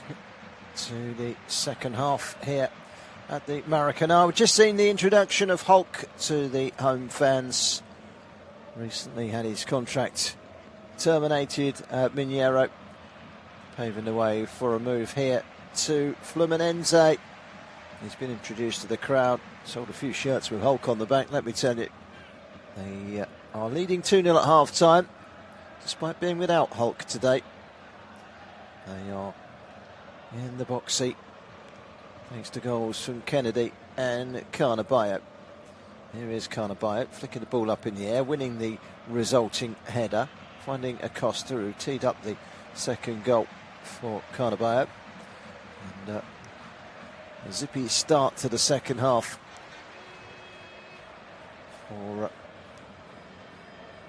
Speaker 1: to the second half here at the Maracanã. We've just seen the introduction of Hulk to the home fans. Recently had his contract terminated at Mineiro, paving the way for a move here to Fluminense. He's been introduced to the crowd, sold a few shirts with Hulk on the back. Let me tell you, they are leading 2-0 at half-time, despite being without Hulk today. They are in the box seat, thanks to goals from Kennedy and Carnabayo. Here is Carnabayo, flicking the ball up in the air, winning the resulting header, finding Acosta, who teed up the second goal for Carnabayo. And a zippy start to the second half for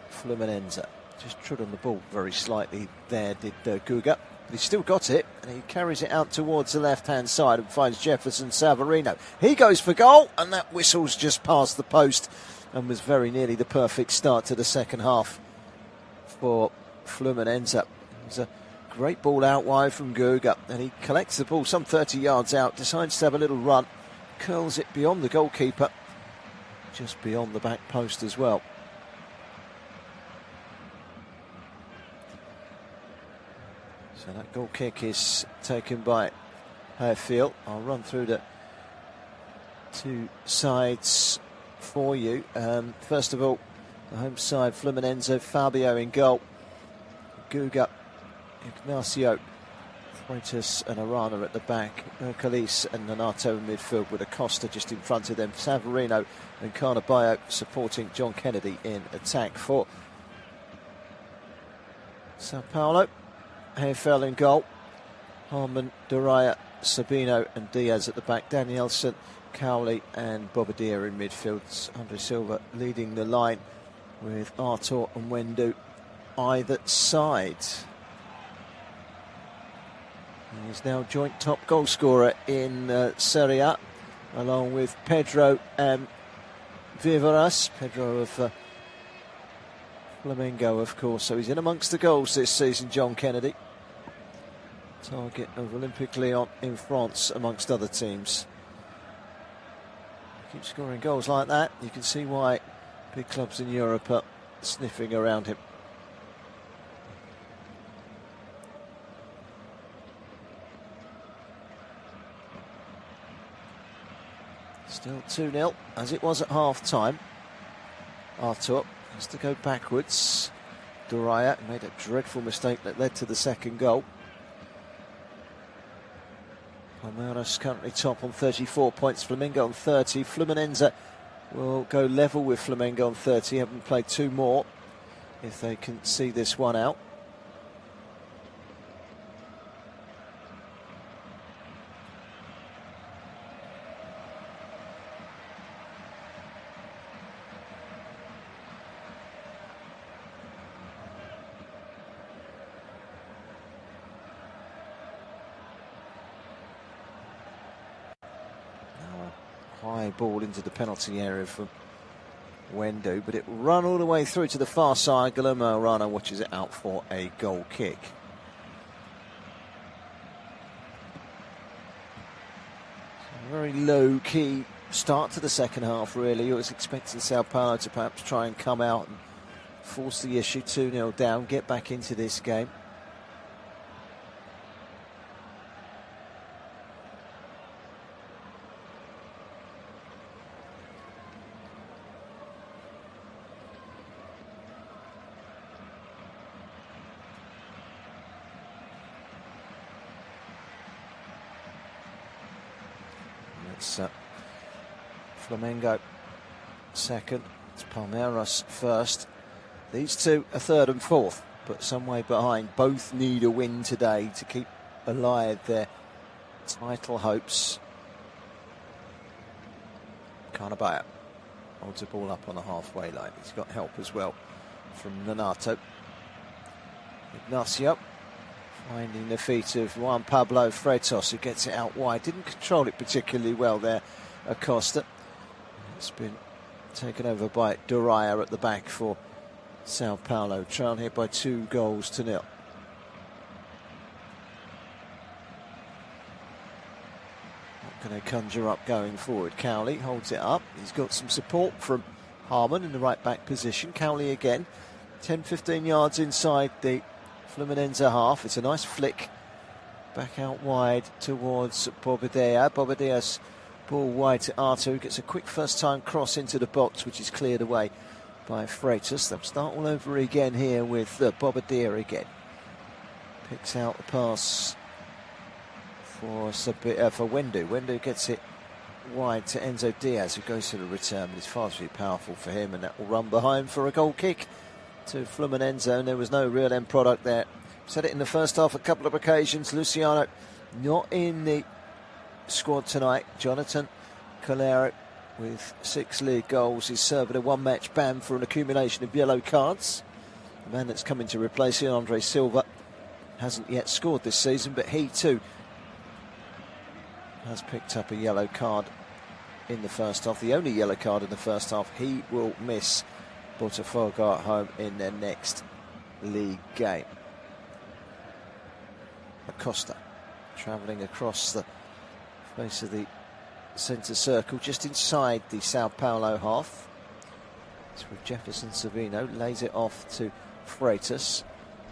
Speaker 1: Fluminense. Just trod on the ball very slightly there, did Guga. But he's still got it, and he carries it out towards the left-hand side and finds Jefferson Savarino. He goes for goal, and that whistles just past the post and was very nearly the perfect start to the second half for Fluminense. It was a great ball out wide from Guga, and he collects the ball some 30 yards out, decides to have a little run, curls it beyond the goalkeeper, just beyond the back post as well. So that goal kick is taken by Hayfield. I'll run through the two sides for you. First of all, the home side, Fluminense, Fabio in goal. Guga, Ignacio, Freitas and Arana at the back. Hercules and Nonato in midfield with Acosta just in front of them. Savarino and Carnabayo supporting John Kennedy in attack for Sao Paulo. Hayfield in goal. Harmon, Duraya, Sabino and Diaz at the back. Danielson, Cowley and Bobadilla in midfield. Andre Silva leading the line with Artur and Wendu either side. He's now joint top goal scorer in Serie A, along with Pedro and Viveras. Pedro of Flamengo, of course, so he's in amongst the goals this season, John Kennedy. Target of Olympique Lyon in France, amongst other teams. Keep scoring goals like that, you can see why big clubs in Europe are sniffing around him. Still 2-0, as it was at half-time. Artur has to go backwards. Duraya made a dreadful mistake that led to the second goal. Palmeiras currently top on 34 points, Flamengo on 30. Fluminense will go level with Flamengo on 30, haven't played two more if they can see this one out. High ball into the penalty area for Wendu, but it will run all the way through to the far side. Guillermo Arana watches it out for a goal kick. So a very low-key start to the second half, really. You was expecting Sao Paulo to perhaps try and come out and force the issue. 2-0 down, get back into this game. It's Flamengo second, it's Palmeiras first. These two are third and fourth, but some way behind. Both need a win today to keep alive their title hopes. Carnabayo holds the ball up on the halfway line. He's got help as well from Nonato. Ignacio finding the feet of Juan Pablo Freitas, who gets it out wide. Didn't control it particularly well there, Acosta. It's been taken over by Duraya at the back for Sao Paulo. Trail here by 2-0. can they conjure up going forward? Cowley holds it up. He's got some support from Harmon in the right back position. Cowley again, 10-15 yards inside the Fluminense half. It's a nice flick back out wide towards Bobadilla. Bobadilla's ball wide to Arthur, who gets a quick first time cross into the box, which is cleared away by Freitas. They'll start all over again here with Bobadilla again. Picks out the pass for Wendu. Wendu gets it wide to Enzo Diaz, who goes to the return, but it's far too powerful for him, and that will run behind for a goal kick to Fluminense, and there was no real end product there. Said it in the first half a couple of occasions. Luciano not in the squad tonight. Jonathan Calero, with 6 league goals, is serving a one-match ban for an accumulation of yellow cards. The man that's coming to replace him, Andre Silva, hasn't yet scored this season, but he too has picked up a yellow card in the first half. The only yellow card in the first half. He will miss Botafogo at home in their next league game. Acosta travelling across the face of the centre circle, just inside the Sao Paulo half. It's with Jefferson Savino, lays it off to Freitas,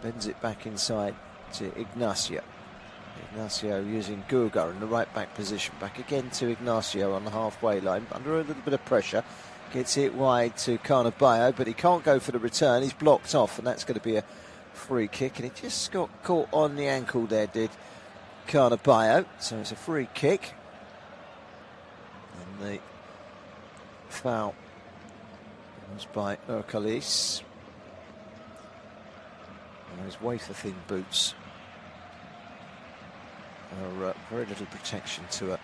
Speaker 1: bends it back inside to Ignacio. Ignacio using Guga in the right back position, back again to Ignacio on the halfway line, under a little bit of pressure, gets it wide to Carnabayo, but he can't go for the return. He's blocked off, and that's going to be a free kick, and he just got caught on the ankle there, did Carnabayo. So it's a free kick, and the foul was by Urcalis. And those wafer-thin boots are very little protection to a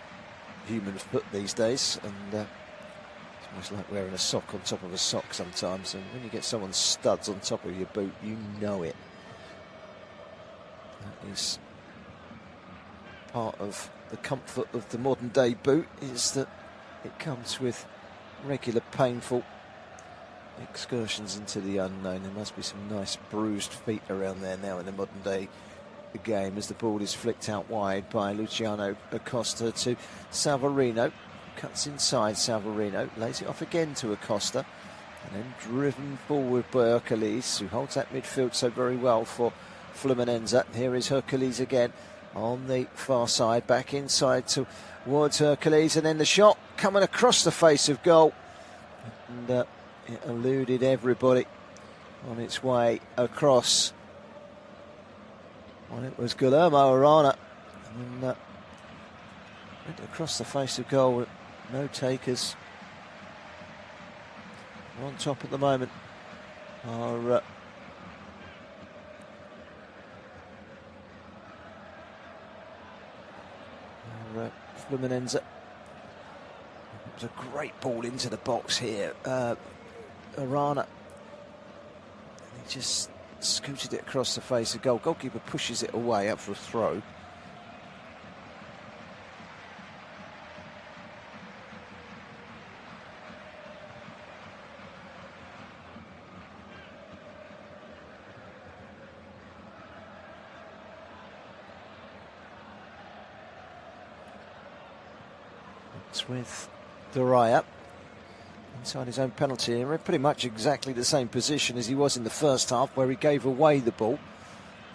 Speaker 1: human foot these days, and it's almost like wearing a sock on top of a sock sometimes, and when you get someone's studs on top of your boot, you know it. That is part of the comfort of the modern day boot, is that it comes with regular painful excursions into the unknown. There must be some nice bruised feet around there now in the modern day game, as the ball is flicked out wide by Luciano Acosta to Savarino. Cuts inside Savarino, lays it off again to Acosta, and then driven forward by Hercules, who holds that midfield so very well for Fluminense. Here is Hercules again on the far side, back inside towards Hercules, and then the shot coming across the face of goal, and it eluded everybody on its way across. Well, it was Guillermo Arana, and went across the face of goal. No takers. We're on top at the moment are Fluminense. It was a great ball into the box here. Arana, and he just scooted it across the face of goal. Goalkeeper pushes it away up for a throw. It's with Doraya inside his own penalty area, pretty much exactly the same position as he was in the first half, where he gave away the ball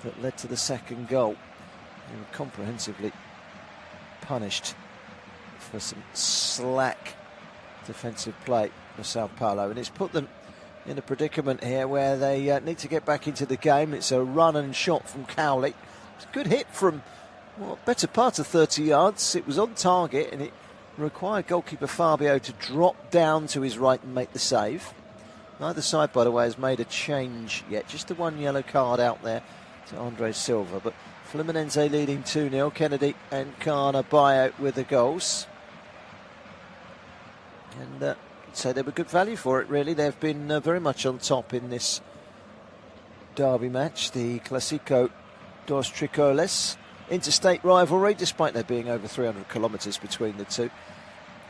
Speaker 1: that led to the second goal. They were comprehensively punished for some slack defensive play for Sao Paulo, and it's put them in a predicament here where they need to get back into the game. It's a run and shot from Cowley. It's a good hit from, well, better part of 30 yards. It was on target, and it required goalkeeper Fabio to drop down to his right and make the save. Neither side, by the way, has made a change yet. Just the one yellow card out there to Andre Silva. But Fluminense leading 2-0. Kennedy and Carnabayo with the goals. And I'd say they were good value for it, really. They've been very much on top in this derby match, the Clásico dos Tricolores. Interstate rivalry, despite there being over 300 kilometres between the two.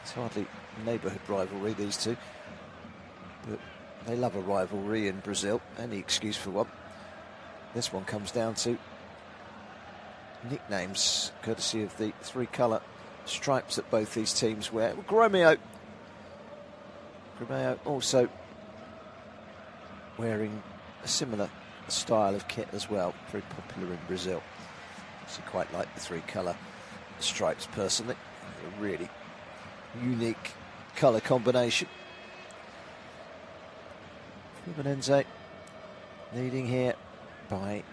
Speaker 1: It's hardly neighbourhood rivalry, these two. But they love a rivalry in Brazil, any excuse for one. This one comes down to nicknames, courtesy of the three-colour stripes that both these teams wear. Gromeo also wearing a similar style of kit as well, very popular in Brazil. So quite like the three-colour stripes personally. A really unique colour combination. Fluminense leading here by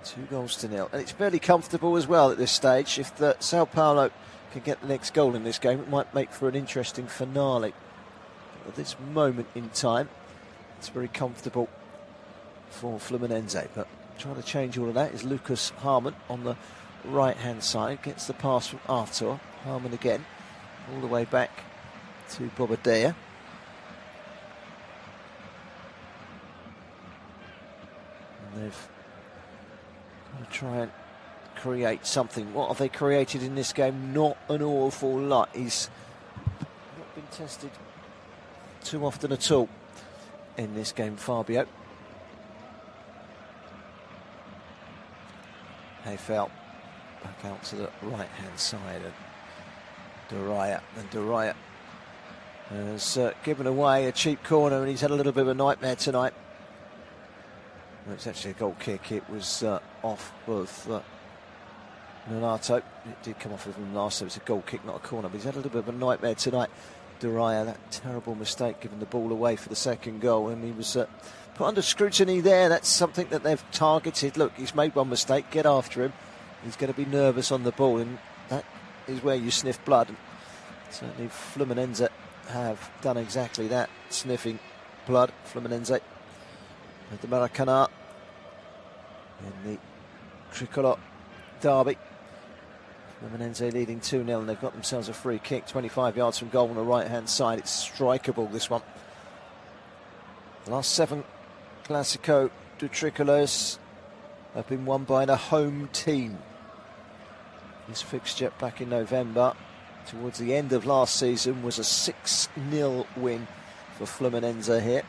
Speaker 1: 2-0, and it's fairly comfortable as well at this stage. If the Sao Paulo can get the next goal in this game, it might make for an interesting finale. At this moment in time, it's very comfortable for Fluminense, but trying to change all of that is Lucas Harmon on the right-hand side. Gets the pass from Arthur. Harmon again, all the way back to Bobadilla. And they've got to try and create something. What have they created in this game? Not an awful lot. He's not been tested too often at all in this game, Fabio. Hayfeld back out to the right-hand side, and Duraya has given away a cheap corner, and he's had a little bit of a nightmare tonight. Well, it's actually a goal kick. It was off of Nonato. It did come off of him last, so it's a goal kick, not a corner, but he's had a little bit of a nightmare tonight. Duraya, that terrible mistake, giving the ball away for the second goal, and he was put under scrutiny there. That's something that they've targeted. Look, he's made one mistake, get after him. He's going to be nervous on the ball, and that is where you sniff blood. And certainly Fluminense have done exactly that, sniffing blood. Fluminense at the Maracanã in the Tricolor derby. Fluminense leading 2-0, and they've got themselves a free kick 25 yards from goal on the right-hand side. It's strikeable, this one. The last 7 Clásico do Tricolores have been won by the home team. This fixture back in November, towards the end of last season, was a 6-0 win for Fluminense here.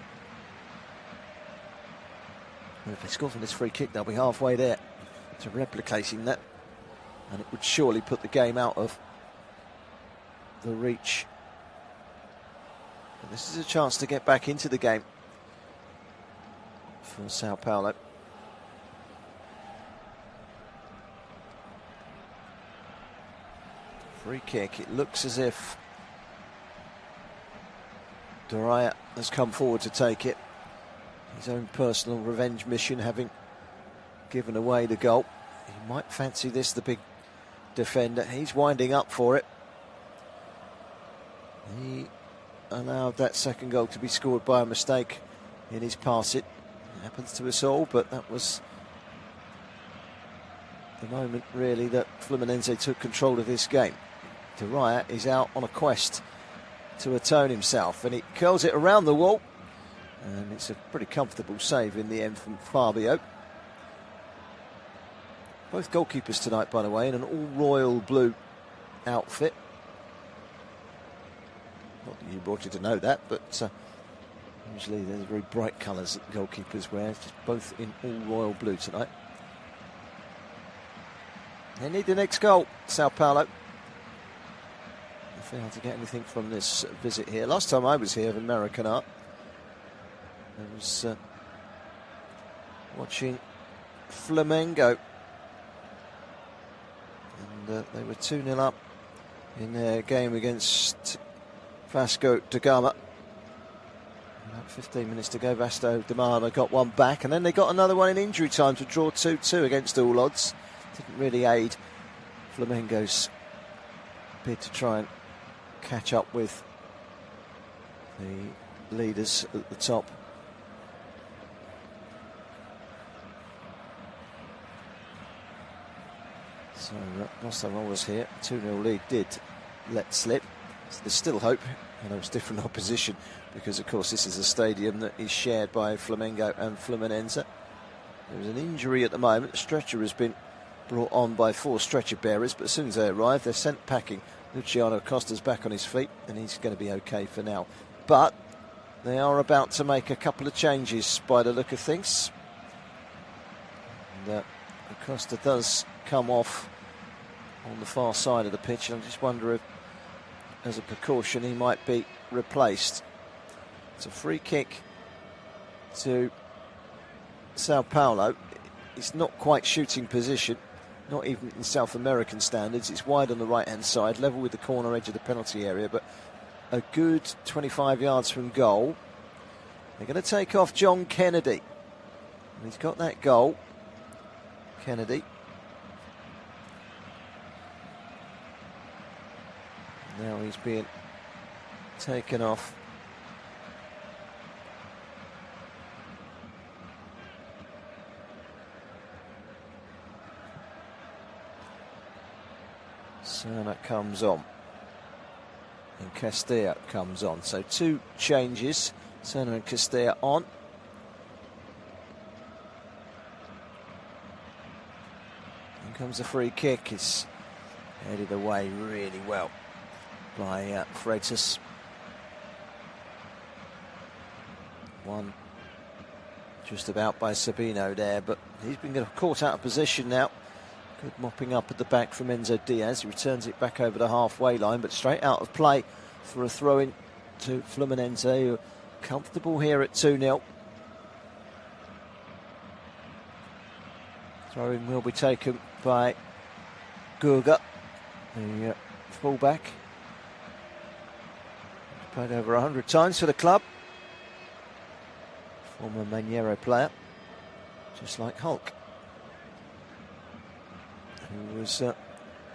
Speaker 1: And if they score from this free kick, they'll be halfway there to replicating that. And it would surely put the game out of the reach. And this is a chance to get back into the game for Sao Paulo. Free kick. It looks as if Duraya has come forward to take it. His own personal revenge mission, having given away the goal. He might fancy this, the big defender. He's winding up for it. He allowed that second goal to be scored by a mistake in his pass. It happens to us all, but that was the moment really that Fluminense took control of this game. Duraya is out on a quest to atone himself, and he curls it around the wall, and it's a pretty comfortable save in the end from Fabio. Both goalkeepers tonight, by the way, in an all-royal blue outfit. Not that you brought you to know that, but usually there's very bright colours that goalkeepers wear. Just both in all-royal blue tonight. They need the next goal, Sao Paulo. They failed to get anything from this visit here. Last time I was here in Maracanã, I was watching Flamengo. And they were 2-0 up in their game against Vasco da Gama. About 15 minutes to go, Vasco da Gama got one back, and then they got another one in injury time to draw 2-2 against all odds. Didn't really aid Flamengo's bid to try and catch up with the leaders at the top. So last time I was here, 2-0 lead did let slip. So there's still hope. I know it's different opposition because, of course, this is a stadium that is shared by Flamengo and Fluminense. There's an injury at the moment. A stretcher has been brought on by 4 stretcher bearers, but as soon as they arrive, they're sent packing. Luciano Costa's back on his feet, and he's going to be okay for now. But they are about to make a couple of changes by the look of things. And Costa does come off on the far side of the pitch. I just wonder if, as a precaution, he might be replaced. It's a free kick to Sao Paulo. It's not quite shooting position, not even in South American standards. It's wide on the right-hand side, level with the corner edge of the penalty area, but a good 25 yards from goal. They're going to take off John Kennedy. And he's got that goal. Kennedy. Now he's being taken off. Serna comes on. And Castilla comes on. So 2 changes. Serna and Castilla on. Here comes the free kick. It's headed away really well by Freitas. One just about by Sabino there, but he's been caught out of position now. Good mopping up at the back from Enzo Diaz. He returns it back over the halfway line, but straight out of play for a throw-in to Fluminense, who are comfortable here at 2-0. Throw-in will be taken by Guga, the fullback. He's played over 100 times for the club. Former Maniero player, just like Hulk, who was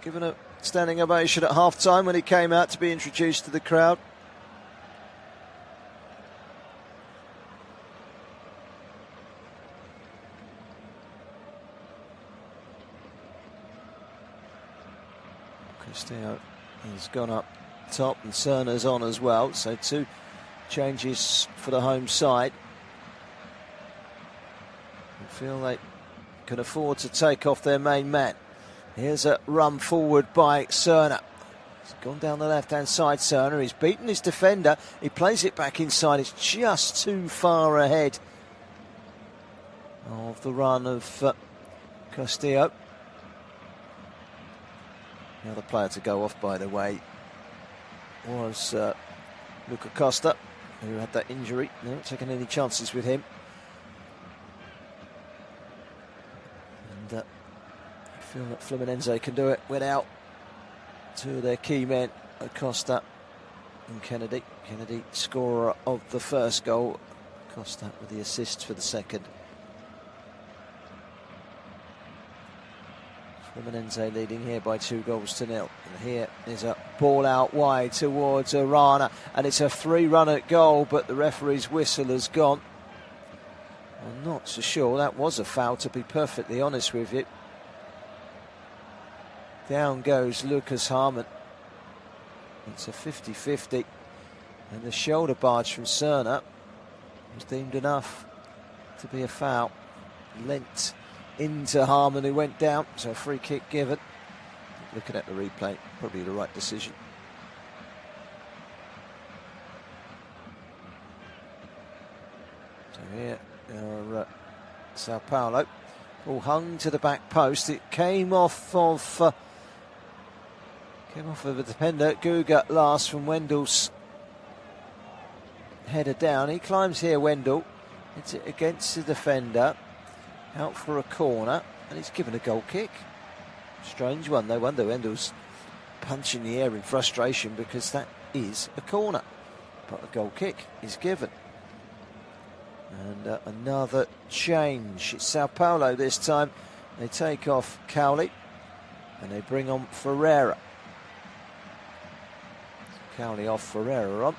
Speaker 1: given a standing ovation at half-time when he came out to be introduced to the crowd. Castillo has gone up top and Serna's on as well, so 2 changes for the home side. I feel they can afford to take off their main man. Here's a run forward by Serna. He's gone down the left-hand side, Serna. He's beaten his defender. He plays it back inside. It's just too far ahead of the run of Castillo. The other player to go off, by the way, was Luca Costa, who had that injury. They're not taking any chances with him. And I feel that Fluminense can do it without 2 of their key men, Costa and Kennedy. Kennedy, scorer of the first goal. Costa with the assist for the second. Fluminense leading here by 2-0. And here is a ball out wide towards Arana, and it's a 3-run at goal, but the referee's whistle has gone. I'm not so sure that was a foul, to be perfectly honest with you. Down goes Lucas Harmon. It's a 50-50, and the shoulder barge from Serna was deemed enough to be a foul. Lent into Harmon, who went down, so a free kick given. Looking at the replay, probably the right decision. So here are Sao Paulo, all hung to the back post. It came off of the defender, Guga, last from Wendel's header down. He climbs here, Wendell. It's against the defender. Out for a corner, and he's given a goal kick. Strange one. No wonder Wendel's punching the air in frustration, because that is a corner. But a goal kick is given. And another change. It's Sao Paulo this time. They take off Cowley and they bring on Ferreira. Cowley off, Ferreira on.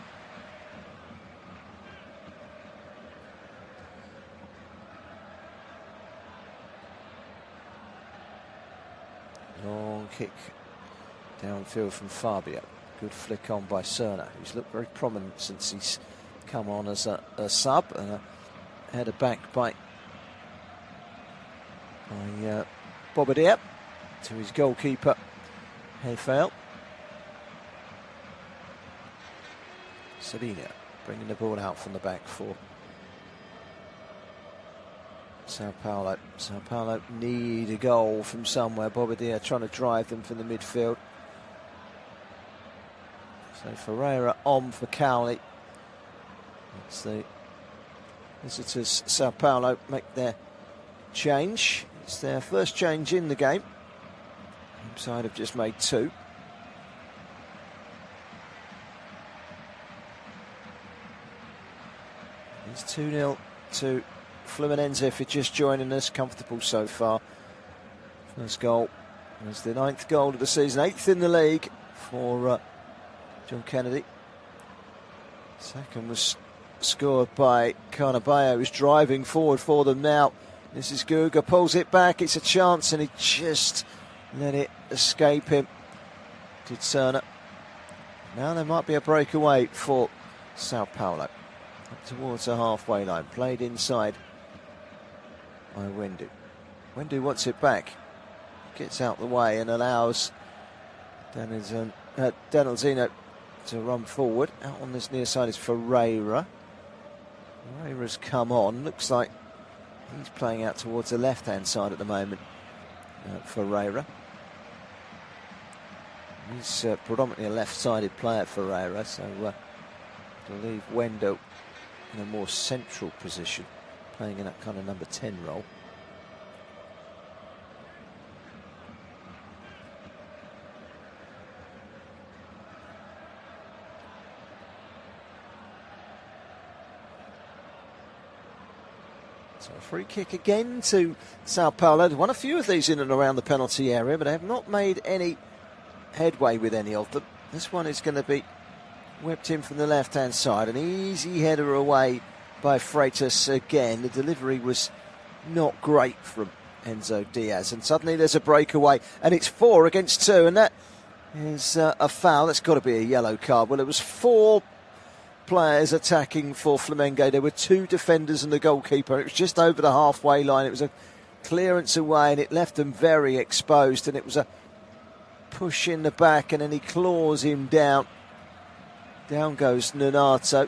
Speaker 1: Long kick downfield from Fabio. Good flick on by Serna, who's looked very prominent since he's come on as a sub, and a header back by Bobadilla to his goalkeeper, Hefel. Sabino bringing the ball out from the back for Sao Paulo. Sao Paulo need a goal from somewhere. Bobadilla trying to drive them from the midfield. So Ferreira on for Cowley. It's the visitors, Sao Paulo, make their change. It's their first change in the game. Home side have just made 2. It's 2-0 to Fluminense if you're just joining us. Comfortable so far. First goal was the 9th goal of the season, 8th in the league for John Kennedy. Second was scored by Carnabayo, who's driving forward for them now. This is Guga, pulls it back, it's a chance, and he just let it escape him. Did Cerner. Now there might be a breakaway for Sao Paulo. Up towards the halfway line, played inside by Wendu. Wendu wants it back, gets out the way and allows Denalzino to run forward. Out on this near side is Ferreira. Ferreira's come on, looks like he's playing out towards the left-hand side at the moment, Ferreira. He's predominantly a left-sided player, Ferreira, so to leave Wendo in a more central position, playing in that kind of number 10 role. So a free kick again to Sao Paulo. They've won a few of these in and around the penalty area, but they have not made any headway with any of them. This one is going to be whipped in from the left-hand side. An easy header away by Freitas again. The delivery was not great from Enzo Diaz. And suddenly there's a breakaway, and it's 4 against 2, and that is a foul. That's got to be a yellow card. Well, it was 4 players attacking for Flamengo. There were 2 defenders and the goalkeeper. It was just over the halfway line. It was a clearance away, and it left them very exposed, and it was a push in the back, and then he claws him down. Down goes Nonato.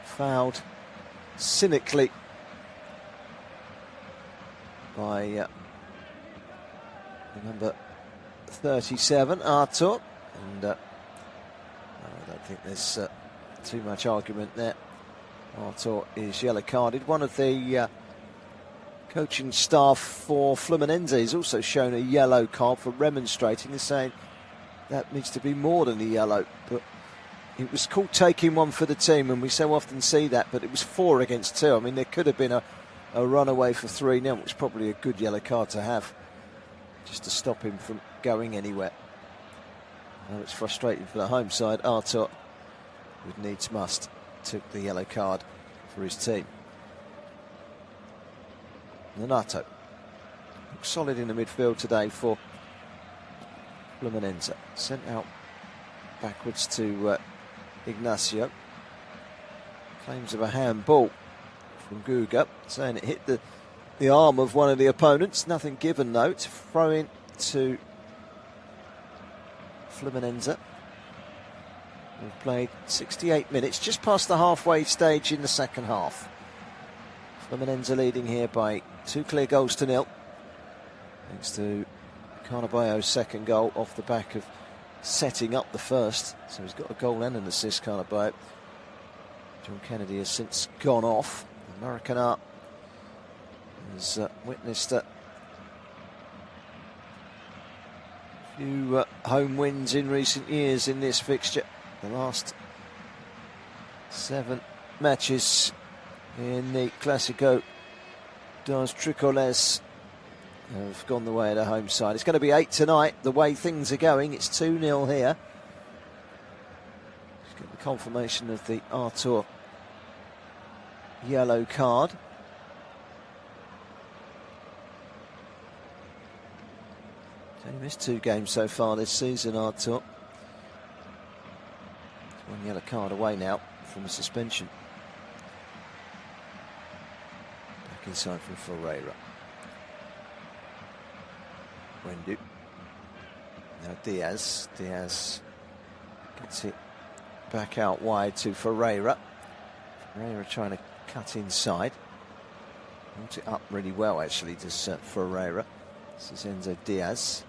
Speaker 1: Fouled cynically by number 37, Artur. And I don't think there's too much argument there. Artur is yellow carded. One of the coaching staff for Fluminense has also shown a yellow card for remonstrating and saying that needs to be more than a yellow. But it was called taking one for the team, and we so often see that, but it was 4 against 2. I mean, there could have been a runaway for 3-0, which is probably a good yellow card to have, just to stop him from going anywhere. Well, it's frustrating for the home side. Artur, with needs must, took the yellow card for his team. Nonato looks solid in the midfield today for Fluminense. Sent out backwards to Ignacio. Claims of a handball from Guga, saying it hit the arm of one of the opponents. Nothing given though. It's throw in to Fluminense. We've played 68 minutes, just past the halfway stage in the second half. Fluminense leading here by 2 clear goals to 0. Thanks to Carnabayo's second goal off the back of setting up the first. So he's got a goal and an assist, Carnabayo. John Kennedy has since gone off. American Art has witnessed a few home wins in recent years in this fixture. The last 7 matches in the Clásico dos Tricolores have gone the way of the home side. It's going to be 8 tonight, the way things are going. It's 2-0 here. Just get the confirmation of the Artur yellow card. He's only missed 2 games so far this season, Artur. 1 yellow card away now from a suspension. Back inside from Ferreira. Wendu. Now Diaz. Diaz gets it back out wide to Ferreira. Ferreira trying to cut inside. Brought it up really well, actually, to Ferreira. This is Enzo Diaz.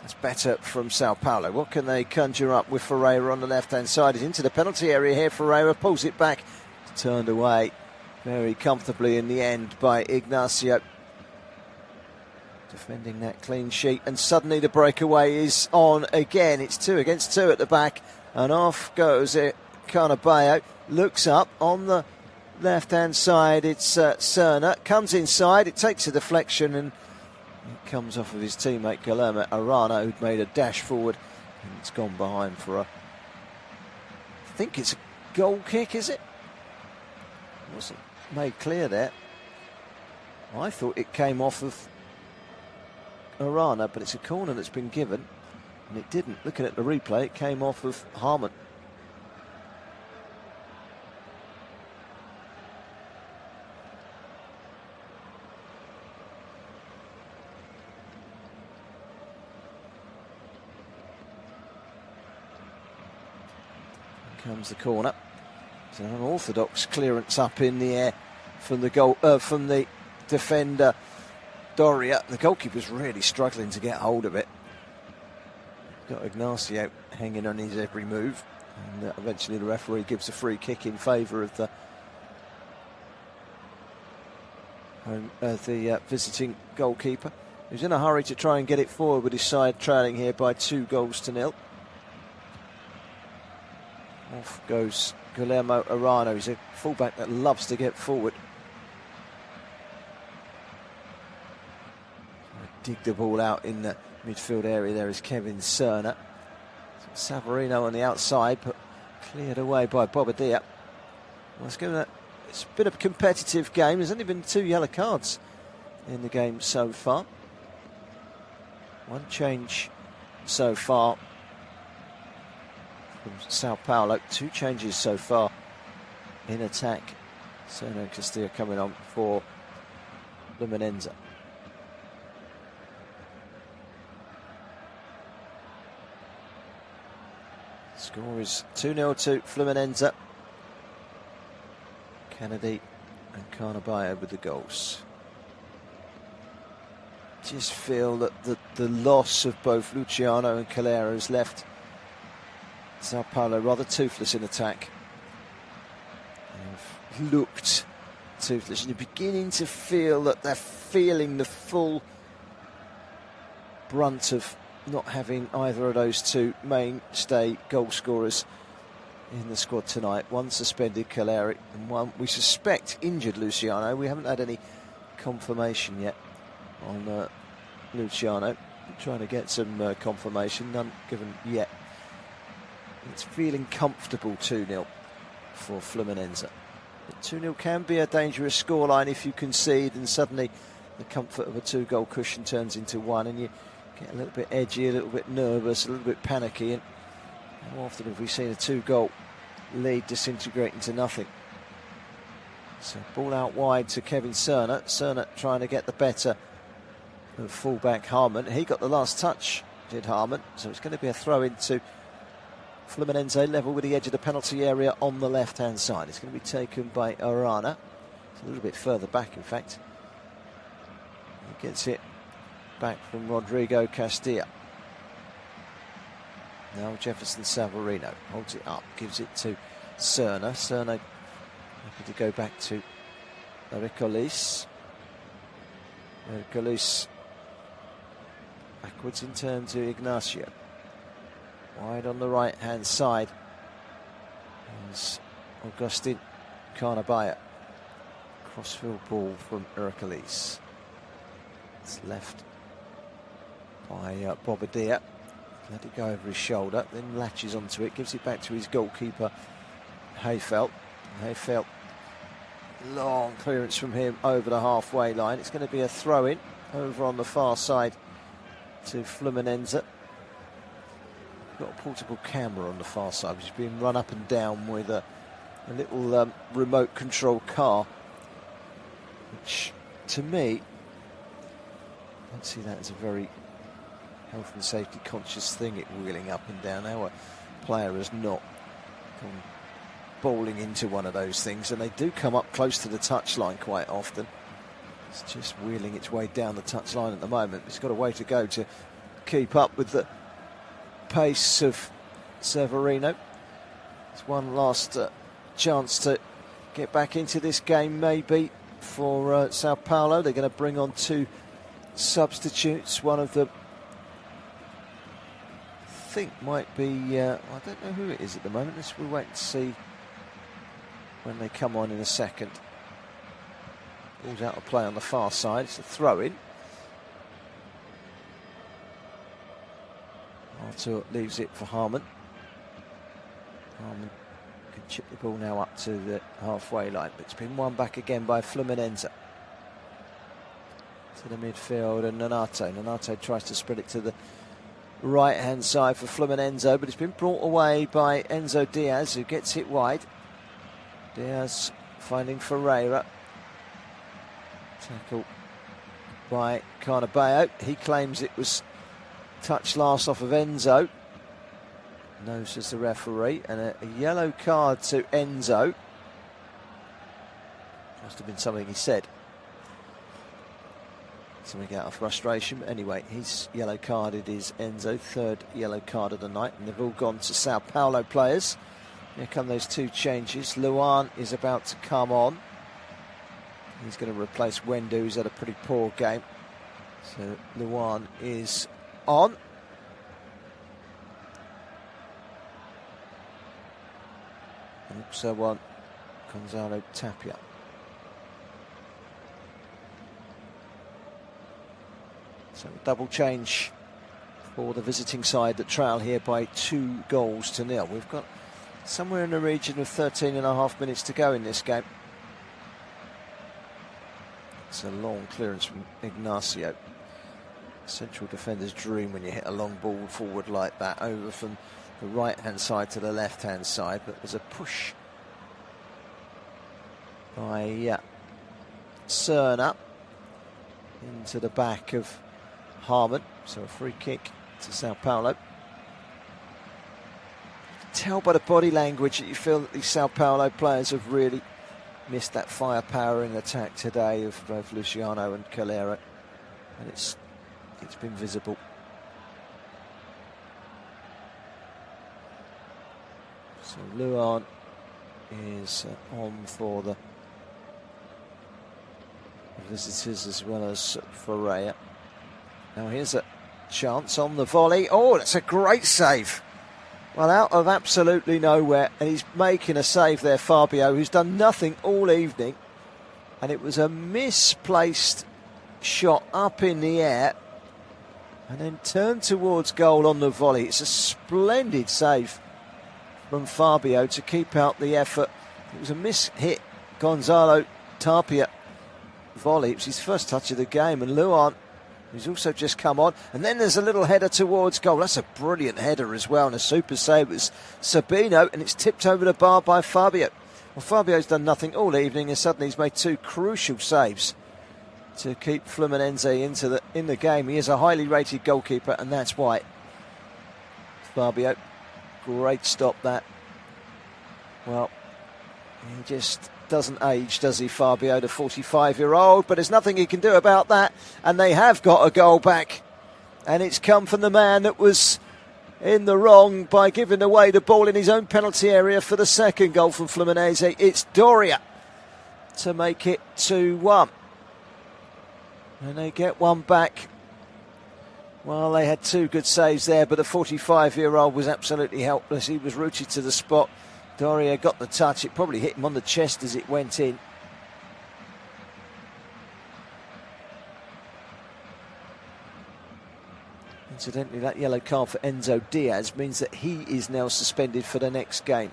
Speaker 1: That's better from Sao Paulo. What can they conjure up with Ferreira on the left-hand side? He's into the penalty area here. Ferreira pulls it back. Turned away very comfortably in the end by Ignacio. Defending that clean sheet. And suddenly the breakaway is on again. It's 2 against 2 at the back. And off goes it. Carnabao looks up on the left-hand side. It's Serna. Comes inside. It takes a deflection and it comes off of his teammate Guillermo Arana, who'd made a dash forward. And it's gone behind for I think it's a goal kick, is it? Wasn't made clear there. I thought it came off of Arana, but it's a corner that's been given. And it didn't. Looking at the replay, it came off of Harmon. Comes the corner. It's an unorthodox clearance up in the air from the goal from the defender Doria. The goalkeeper's really struggling to get hold of it. Got Ignacio hanging on his every move, and eventually the referee gives a free kick in favour of the visiting goalkeeper, who's in a hurry to try and get it forward with his side trailing here by 2-0. Off goes Guillermo Arana. He's a fullback that loves to get forward. Dig the ball out in the midfield area. There is Kevin Serna. Savarino on the outside, but cleared away by Bobadilla. Well, it's been a competitive game. There's only been 2 yellow cards in the game so far. 1 change so far from Sao Paulo. 2 changes so far in attack. Serna Castillo coming on for Fluminense. Score is 2-0 to Fluminense. Kennedy and Carnabao with the goals. Just feel that the loss of both Luciano and Calera has left Sao Paulo rather toothless in attack. They've looked toothless, and you're beginning to feel that they're feeling the full brunt of not having either of those 2 mainstay goal scorers in the squad tonight. 1 suspended, Caleri, and 1 we suspect injured Luciano. We haven't had any confirmation yet on Luciano. I'm trying to get some confirmation, none given yet. It's feeling comfortable 2-0 for Fluminense. 2-0 can be a dangerous scoreline if you concede and suddenly the comfort of a 2-goal cushion turns into 1 and you get a little bit edgy, a little bit nervous, a little bit panicky. And how often have we seen a 2-goal lead disintegrate into nothing? So ball out wide to Kevin Serna. Serna trying to get the better of fullback Harmon. He got the last touch, did Harmon. So it's going to be a throw into Fluminense, level with the edge of the penalty area on the left-hand side. It's going to be taken by Arana. It's a little bit further back, in fact. He gets it back from Rodrigo Castilla. Now Jefferson Savarino holds it up, gives it to Serna. Serna happy to go back to Ericolis. Ericolis backwards in turn to Ignacio. Wide on the right-hand side is Augustin Carnabao. Crossfield ball from Ericolis. It's left by Bobadilla. Let it go over his shoulder, then latches onto it, gives it back to his goalkeeper, Hayfelt. Hayfelt, long clearance from him over the halfway line. It's going to be a throw-in over on the far side to Fluminense. Got a portable camera on the far side, which is being run up and down with a little remote control car, which to me, I don't see that as a very health and safety conscious thing, it wheeling up and down. Our player has not gone balling into one of those things, and they do come up close to the touchline quite often. It's just wheeling its way down the touchline at the moment. It's got a way to go to keep up with the pace of Severino. It's one last chance to get back into this game, maybe, for Sao Paulo. They're going to bring on 2 substitutes. One of them, I think, might be, I don't know who it is at the moment. We'll wait and see when they come on in a second. Ball's out of play on the far side. It's a throw-in. Artur leaves it for Harmon. Harmon can chip the ball now up to the halfway line, but it's been won back again by Fluminense. To the midfield, and Nonato tries to spread it to the right-hand side for Fluminense, but it's been brought away by Enzo Diaz, who gets it wide. Diaz finding Ferreira. Tackle by Carnabao. He claims it was touched last off of Enzo. No, says the referee, and a yellow card to Enzo. Must have been something he said. Something out of frustration. But anyway, he's yellow carded is Enzo, 3rd yellow card of the night, and they've all gone to Sao Paulo players. Here come those 2 changes. Luan is about to come on. He's going to replace Wendu, who's had a pretty poor game. So Luan is on. And also on Gonzalo Tapia. So a double change for the visiting side that trail here by 2-0. We've got somewhere in the region of 13.5 minutes to go in this game. It's a long clearance from Ignacio. Central defender's dream when you hit a long ball forward like that, over from the right-hand side to the left-hand side. But there's a push by Cerna into the back of Harmon. So a free kick to Sao Paulo. Tell by the body language that you feel that these Sao Paulo players have really missed that firepower in attack today of both Luciano and Calero, and it's been visible. So Luan is on for the visitors as well as Ferreira. Now here's a chance on the volley. Oh, that's a great save. Well, out of absolutely nowhere, and he's making a save there, Fabio, who's done nothing all evening. And it was a misplaced shot up in the air and then turned towards goal on the volley. It's a splendid save from Fabio to keep out the effort. It was a miss-hit Gonzalo Tapia volley. It was his first touch of the game, and Luan, who's also just come on. And then there's a little header towards goal. That's a brilliant header as well, and a super save. It's Sabino, and it's tipped over the bar by Fabio. Well, Fabio's done nothing all evening, and suddenly he's made 2 crucial saves to keep Fluminense in the game. He is a highly rated goalkeeper, and that's why. Fabio, great stop that. Well, he just doesn't age, does he, Fabio, the 45-year-old? But there's nothing he can do about that, and they have got a goal back, and it's come from the man that was in the wrong by giving away the ball in his own penalty area for the second goal from Fluminense. It's Doria to make it 2-1, and they get one back. Well, they had 2 good saves there, but the 45-year-old was absolutely helpless. He was rooted to the spot. Doria got the touch. It probably hit him on the chest as it went in. Incidentally, that yellow card for Enzo Diaz means that he is now suspended for the next game.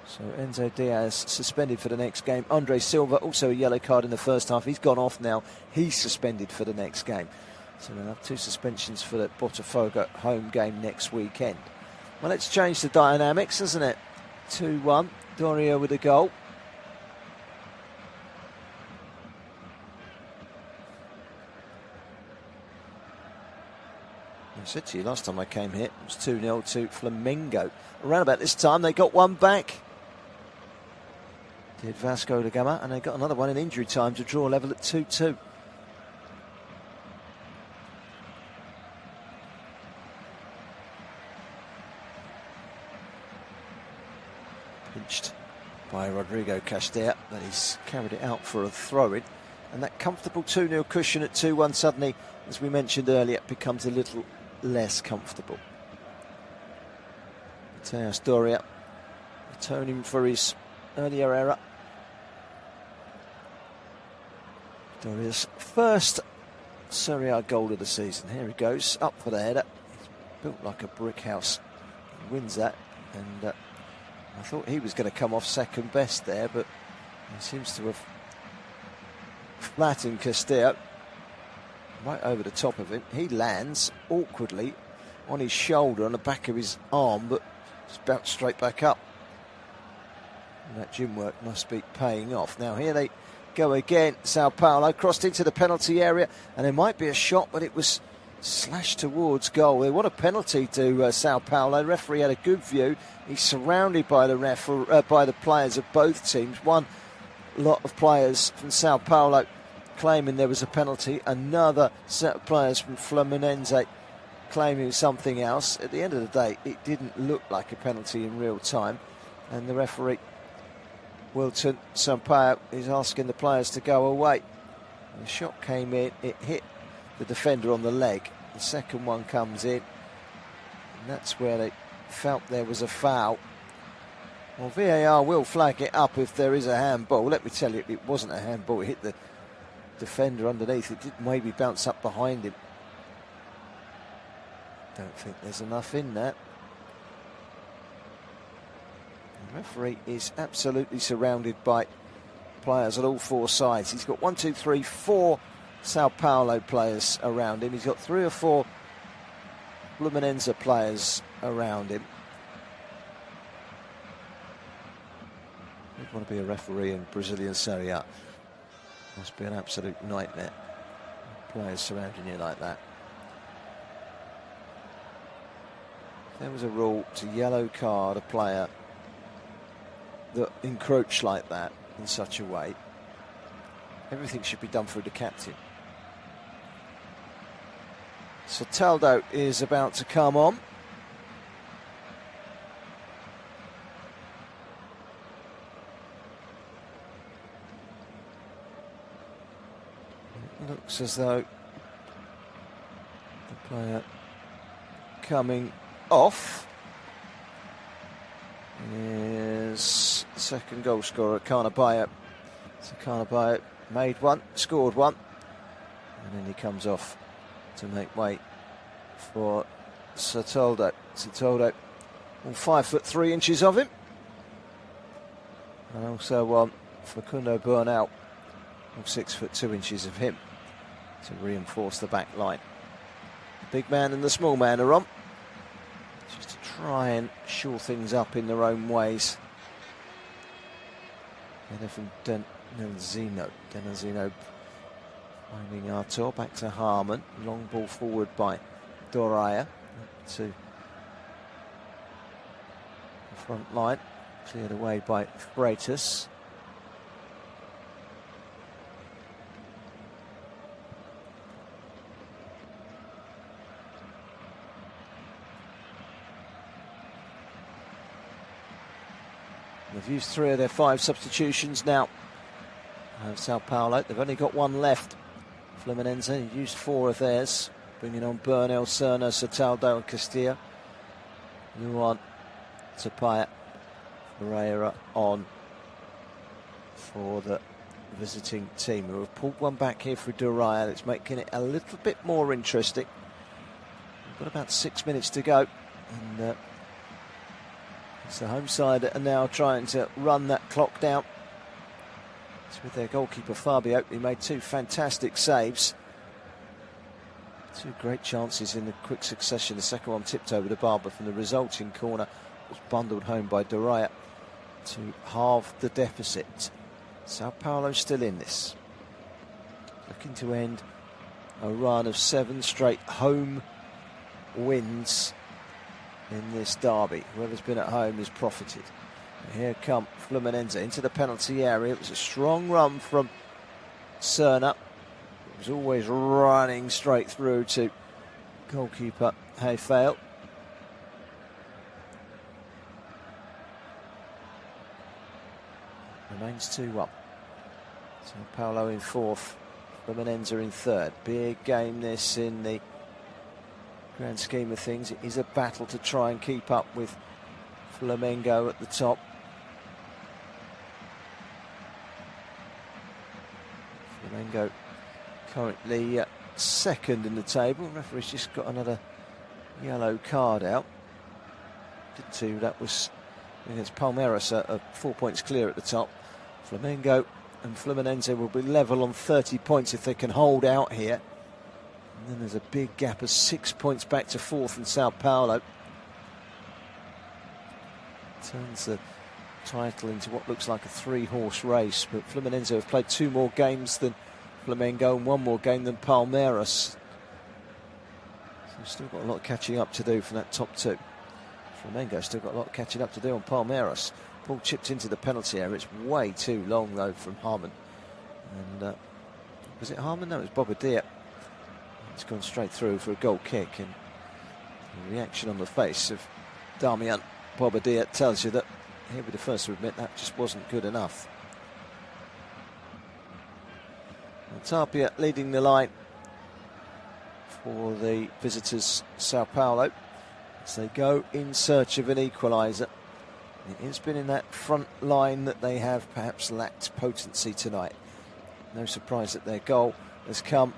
Speaker 1: So Enzo Diaz suspended for the next game. Andre Silva, also a yellow card in the first half. He's gone off now. He's suspended for the next game. So we'll have 2 suspensions for the Botafogo home game next weekend. Well, let's change the dynamics, isn't it? 2-1, Doria with a goal. said to you last time I came here, it was 2-0 to Flamengo. Around about this time, they got one back. Did Vasco da Gama, and they got another one in injury time to draw level at 2-2. Pinched by Rodrigo Castella, but he's carried it out for a throw-in. And that comfortable 2-0 cushion at 2-1 suddenly, as we mentioned earlier, becomes a little less comfortable. Mateus Doria atoning for his earlier error. Doria's first Serie A goal of the season. Here he goes, up for the header. He's built like a brick house. He wins that, and I thought he was going to come off second best there, but he seems to have flattened Castilla right over the top of him. He lands awkwardly on his shoulder, on the back of his arm, but just bounced straight back up. And that gym work must be paying off. Now here they go again. Sao Paulo crossed into the penalty area, and there might be a shot, but it was slashed towards goal. They want a penalty to Sao Paulo. The referee had a good view. He's surrounded by the players of both teams. One lot of players from Sao Paulo claiming there was a penalty. Another set of players from Fluminense claiming something else. At the end of the day, it didn't look like a penalty in real time, and the referee, Wilton Sampaio, is asking the players to go away. The shot came in, it hit the defender on the leg. The second one comes in, and that's where they felt there was a foul. Well, VAR will flag it up if there is a handball. Let me tell you, it wasn't a handball. It hit the defender underneath. It did maybe bounce up behind him. Don't think there's enough in that. The referee is absolutely surrounded by players on all four sides. He's got 4 Sao Paulo players around him. He's got 3 or 4 Fluminense players around him. You'd want to be a referee in Brazilian Serie A. Must be an absolute nightmare. Players surrounding you like that. If there was a rule to yellow card a player that encroached like that in such a way, everything should be done through the captain. Soteldo is about to come on. It looks as though the player coming off is the second goal scorer, Carnabayo. So Carnabayo made one, scored one, and then he comes off to make way for Soteldo. Soteldo, all 5'3" of him, and also one for Facundo Bernal, all 6'2" of him, to reinforce the back line. The big man and the small man are on, just to try and shore things up in their own ways. And they're from Denazino finding Artur, back to Harmon. Long ball forward by Doria to the front line, cleared away by Freitas. They've used 3 of their 5 substitutions now. Sao Paulo, they've only got 1 left. Fluminense used 4 of theirs, bringing on Bernal, Serna, Soteldo and Castilla. Luan, Tapia, Ferreira on for the visiting team, who have pulled one back here for Doria. That's making it a little bit more interesting. We've got about 6 minutes to go, and it's the home side that are now trying to run that clock down. It's with their goalkeeper Fabio. He made 2 fantastic saves. 2 great chances in the quick succession. The second one tipped over the bar, but from the resulting corner was bundled home by Doria to halve the deficit. Sao Paulo still in this, looking to end a run of 7 straight home wins in this derby. Whoever's been at home has profited. And here come Fluminense into the penalty area. It was a strong run from Cerna. It was always running straight through to goalkeeper Hayfail. Remains 2-1. Sao Paulo in fourth, Fluminense in third. Big game this in the grand scheme of things. It is a battle to try and keep up with Flamengo at the top. Flamengo currently second in the table. The referee's just got another yellow card out. Did two, that was against Palmeiras, 4 points clear at the top. Flamengo and Fluminense will be level on 30 points if they can hold out here. And then there's a big gap of 6 points back to fourth in Sao Paulo. Turns the title into what looks like a three-horse race, but Fluminense have played 2 more games than Flamengo and 1 more game than Palmeiras. So we've still got a lot of catching up to do from that top 2. Flamengo still got a lot of catching up to do on Palmeiras. Ball chipped into the penalty area. It's way too long though from Harmon. And was it Harmon? No, it was Bobadilla. It's gone straight through for a goal kick, and the reaction on the face of Damian Bobadilla tells you that he'll be the first to admit that just wasn't good enough. And Tapia leading the line for the visitors, Sao Paulo, as they go in search of an equaliser. It has been in that front line that they have perhaps lacked potency tonight. No surprise that their goal has come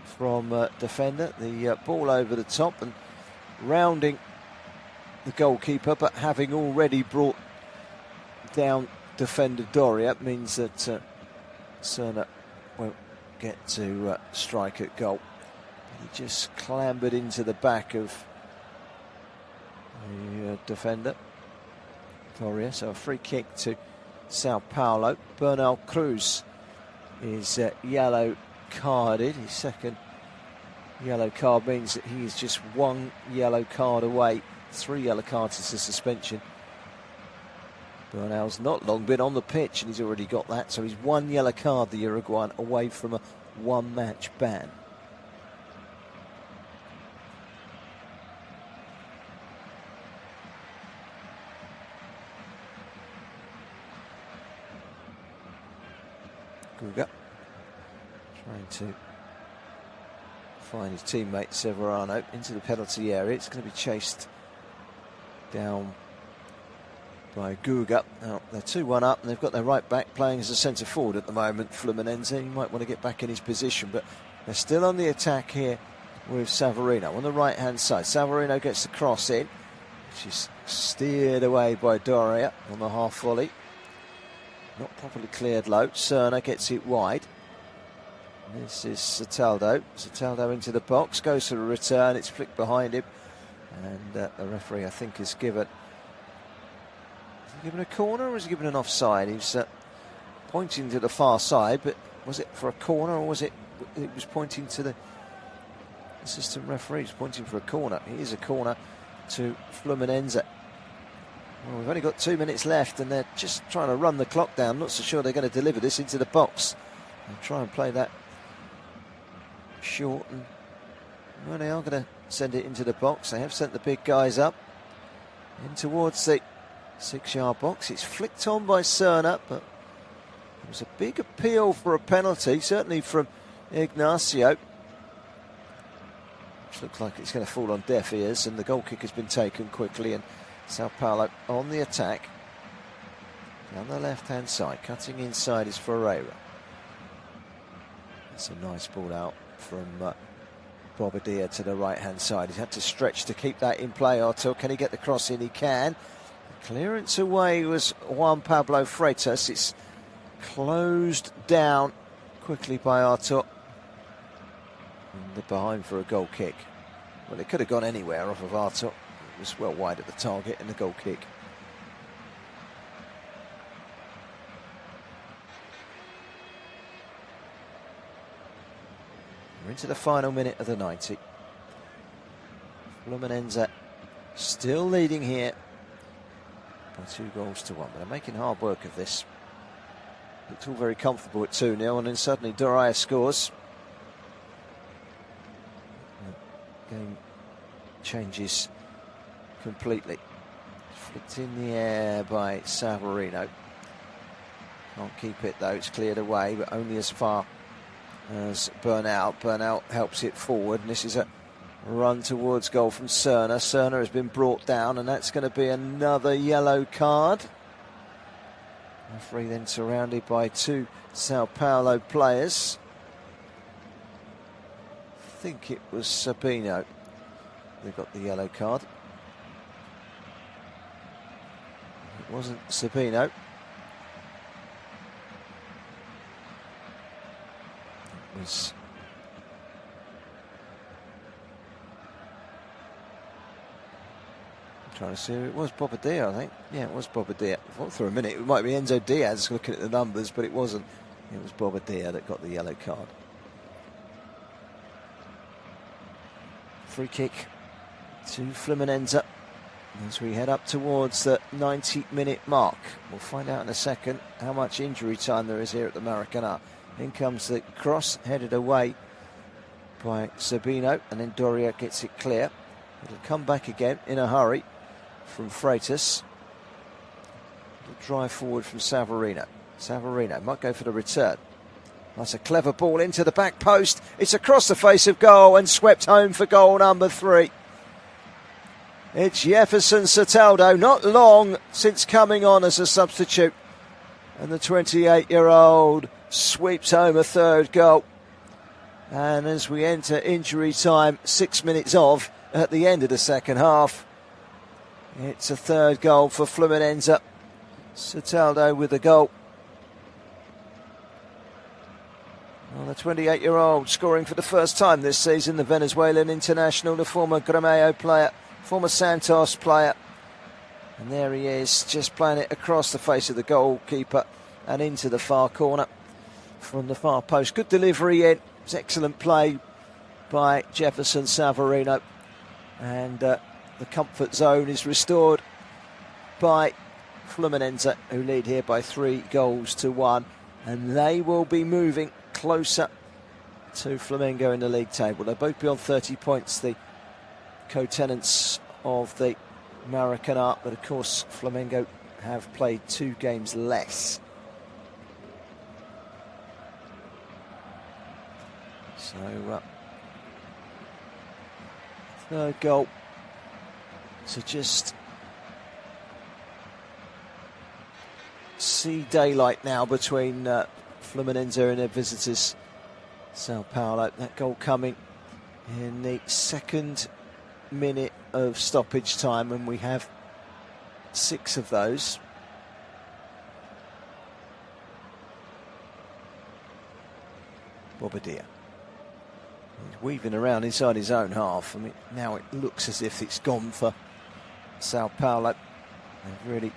Speaker 1: from defender. The ball over the top and rounding the goalkeeper, but having already brought down defender Doria means that Cerna won't get to strike at goal. He just clambered into the back of the defender Doria, so a free kick to Sao Paulo. Bernal Cruz is yellow carded. His second yellow card means that he is just 1 yellow card away. 3 yellow cards is a suspension. Bernal's not long been on the pitch and he's already got that, so he's 1 yellow card, the Uruguayan, away from a 1-match ban. Guga trying to find his teammate Severano into the penalty area. It's going to be chased down by Guga. Now they're 2-1 up and they've got their right back playing as a centre forward at the moment, Fluminense. He might want to get back in his position, but they're still on the attack here with Savarino on the right hand side. Savarino gets the cross in, which is steered away by Doria on the half volley. Not properly cleared low. Cerna gets it wide. This is Soteldo. Soteldo into the box, goes for a return. It's flicked behind him, and the referee, I think, has given. Has he given a corner or has he given an offside? He's pointing to the far side, but was it for a corner or was it? It was pointing to the assistant referee. He's pointing for a corner. It is a corner to Fluminense. Well, we've only got 2 minutes left and they're just trying to run the clock down. Not so sure they're going to deliver this into the box and try and play that short. And well, they are going to send it into the box. They have sent the big guys up in towards the 6-yard box. It's flicked on by Cerna, but it was a big appeal for a penalty, certainly from Ignacio, which looks like it's going to fall on deaf ears, and the goal kick has been taken quickly, and Sao Paulo on the attack down the left hand side. Cutting inside is Ferreira. That's a nice ball out from Bobadilla to the right hand side. He's had to stretch to keep that in play. Artur, can he get the cross in? He can. The clearance away was Juan Pablo Freitas. It's closed down quickly by Artur. And the behind for a goal kick. Well, it could have gone anywhere off of Artur. It was well wide at the target and the goal kick. We're into the final minute of the 90. Fluminense still leading here by 2-1. But they're making hard work of this. It's all very comfortable at 2-0, and then suddenly Doria scores. The game changes completely. Flicked in the air by Savarino. Can't keep it though, it's cleared away, but only as far as Bernal. Bernal helps it forward, and this is a run towards goal from Cerna. Cerna has been brought down, and that's going to be another yellow card. Referee then surrounded by 2 Sao Paulo players. I think it was Sabino. They got the yellow card. It wasn't Sabino. It was trying to see who it was. Bobadilla, I think. Yeah, it was Bobadilla. I thought for a minute it might be Enzo Diaz looking at the numbers, but it wasn't. It was Bobadilla that got the yellow card. Free kick to Fluminense as we head up towards the 90-minute mark. We'll find out in a second how much injury time there is here at the Maracanã. In comes the cross, headed away by Sabino, and then Doria gets it clear. It'll come back again in a hurry from Freitas. It'll drive forward from Savarino. Savarino might go for the return. That's a clever ball into the back post. It's across the face of goal and swept home for goal number 3. It's Jefferson Soteldo, not long since coming on as a substitute. And the 28-year-old sweeps home a 3rd goal. And as we enter injury time, 6 minutes of, at the end of the second half, it's a 3rd goal for Fluminense. Soteldo with the goal. Well, the 28-year-old scoring for the first time this season, the Venezuelan international, the former Grêmio player, former Santos player. And there he is, just playing it across the face of the goalkeeper and into the far corner from the far post. Good delivery in. It's excellent play by Jefferson Savarino. And the comfort zone is restored by Fluminense, who lead here by 3-1. And they will be moving closer to Flamengo in the league table. They'll both be on 30 points, the co-tenants of the Maracanã, but of course Flamengo have played 2 games less. So 3rd goal to just see daylight now between Fluminense and their visitors, Sao Paulo. That goal coming in the 2nd minute of stoppage time, and we have 6 of those. Bobadilla. He's weaving around inside his own half. I mean, now it looks as if it's gone for Sao Paulo. They've really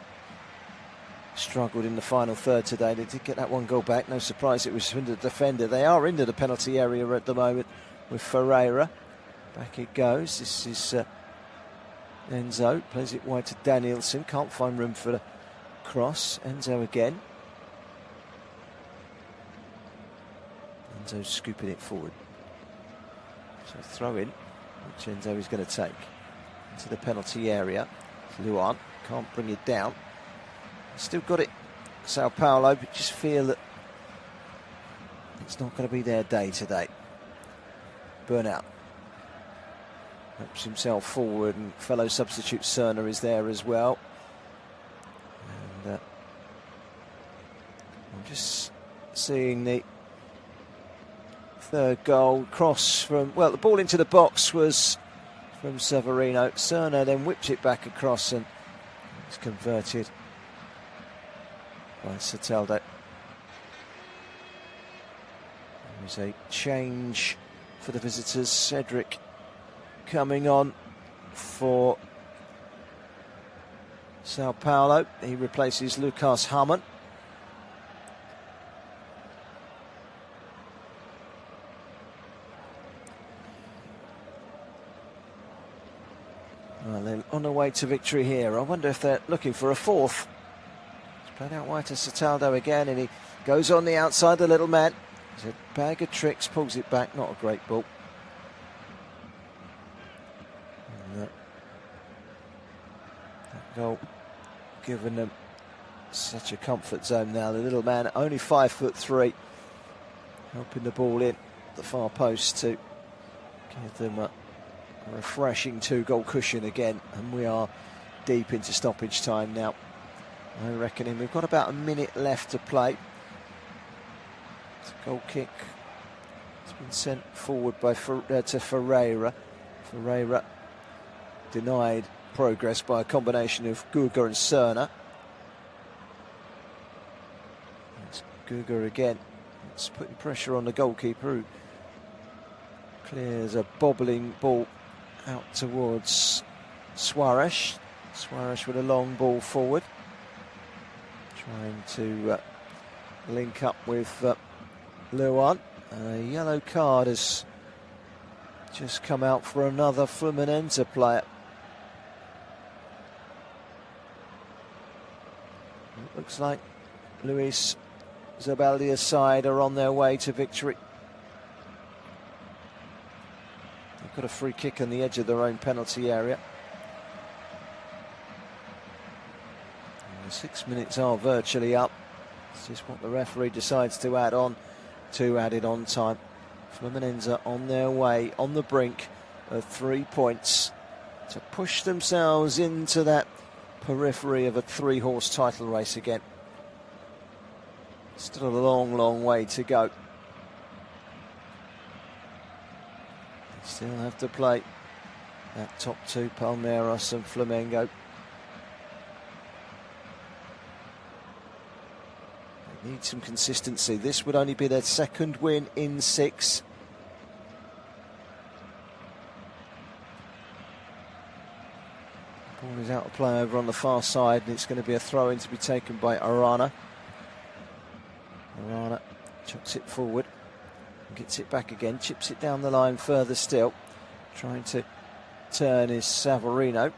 Speaker 1: struggled in the final third today. They did get that 1 goal back. No surprise it was from the defender. They are into the penalty area at the moment with Ferreira. Back it goes. This is Enzo. Plays it wide to Danielson. Can't find room for the cross. Enzo again. Enzo's scooping it forward. So throw in, which Enzo is going to take into the penalty area. Luan can't bring it down. Still got it, Sao Paulo, but just feel that it's not going to be their day today. Burnout. Helps himself forward, and fellow substitute Cerna is there as well. And I'm just seeing the 3rd goal cross from, well, the ball into the box was from Severino. Cerna then whipped it back across and it's converted by Soteldo. There's a change for the visitors. Cedric coming on for Sao Paulo. He replaces Lucas Harmon. on the way to victory here. I wonder if they're looking for a fourth. It's played out wide to Sotaldo again, and he goes on the outside, the little man. He's a bag of tricks, pulls it back, not a great ball. And that goal given them such a comfort zone now. The little man, only 5'3", helping the ball in the far post to give them a refreshing 2-goal cushion again. And we are deep into stoppage time now. I reckon we've got about a minute left to play. It's a goal kick. It's been sent forward by to Ferreira. Ferreira denied progress by a combination of Guga and Serna. It's Guga again. It's putting pressure on the goalkeeper, who clears a bobbling ball out towards Suarez. Suarez with a long ball forward, trying to link up with Luan. A yellow card has just come out for another Fluminense player. It looks like Luis Zabaldia's side are on their way to victory. They've got a free kick on the edge of their own penalty area. And the 6 minutes are virtually up. It's just what the referee decides to add on to added on time. Fluminense are on their way, on the brink of 3 points to push themselves into that periphery of a 3-horse title race again. Still a long, long way to go. They still have to play that top two, Palmeiras and Flamengo. They need some consistency. This would only be their second win in 6. Ball is out of play over on the far side, and it's going to be a throw-in to be taken by Arana. Arana chucks it forward and gets it back again, chips it down the line further still. Trying to turn is Savarino.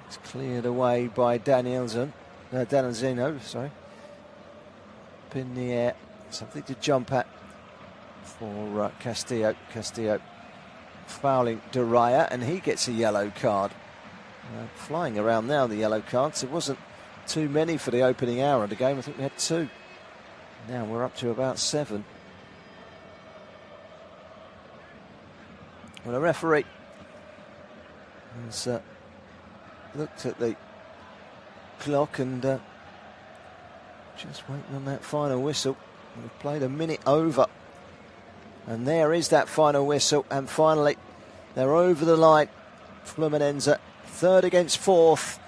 Speaker 1: It's cleared away by Danielzino, sorry. Up in the air, something to jump at for Castillo. Castillo fouling Duraya, and he gets a yellow card. Flying around now, the yellow cards. There wasn't too many for the opening hour of the game. I think we had 2. Now we're up to about 7. Well, the referee has looked at the clock and just waiting on that final whistle. We've played a minute over, and there is that final whistle, and finally they're over the line. Fluminense, 3rd against 4th.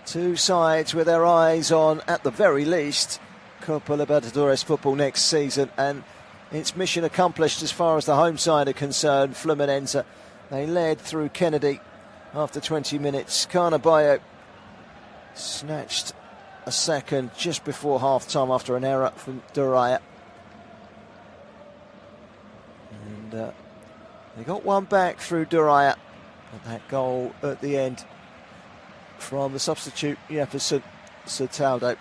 Speaker 1: 2 sides with their eyes on, at the very least, Copa Libertadores football next season, and it's mission accomplished as far as the home side are concerned. Fluminense, they led through Kennedy after 20 minutes. Carnabayo snatched a second just before half-time after an error from Duraya. And they got one back through Duraya, but that goal at the end from the substitute Jefferson Sotaldo,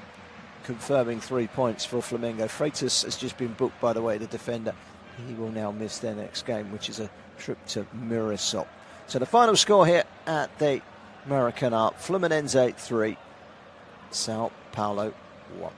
Speaker 1: confirming 3 points for Flamengo. Freitas has just been booked, by the way, the defender. He will now miss their next game, which is a trip to Mirassol. So the final score here at the Maracanã: Fluminense 3, Sao Paulo 1.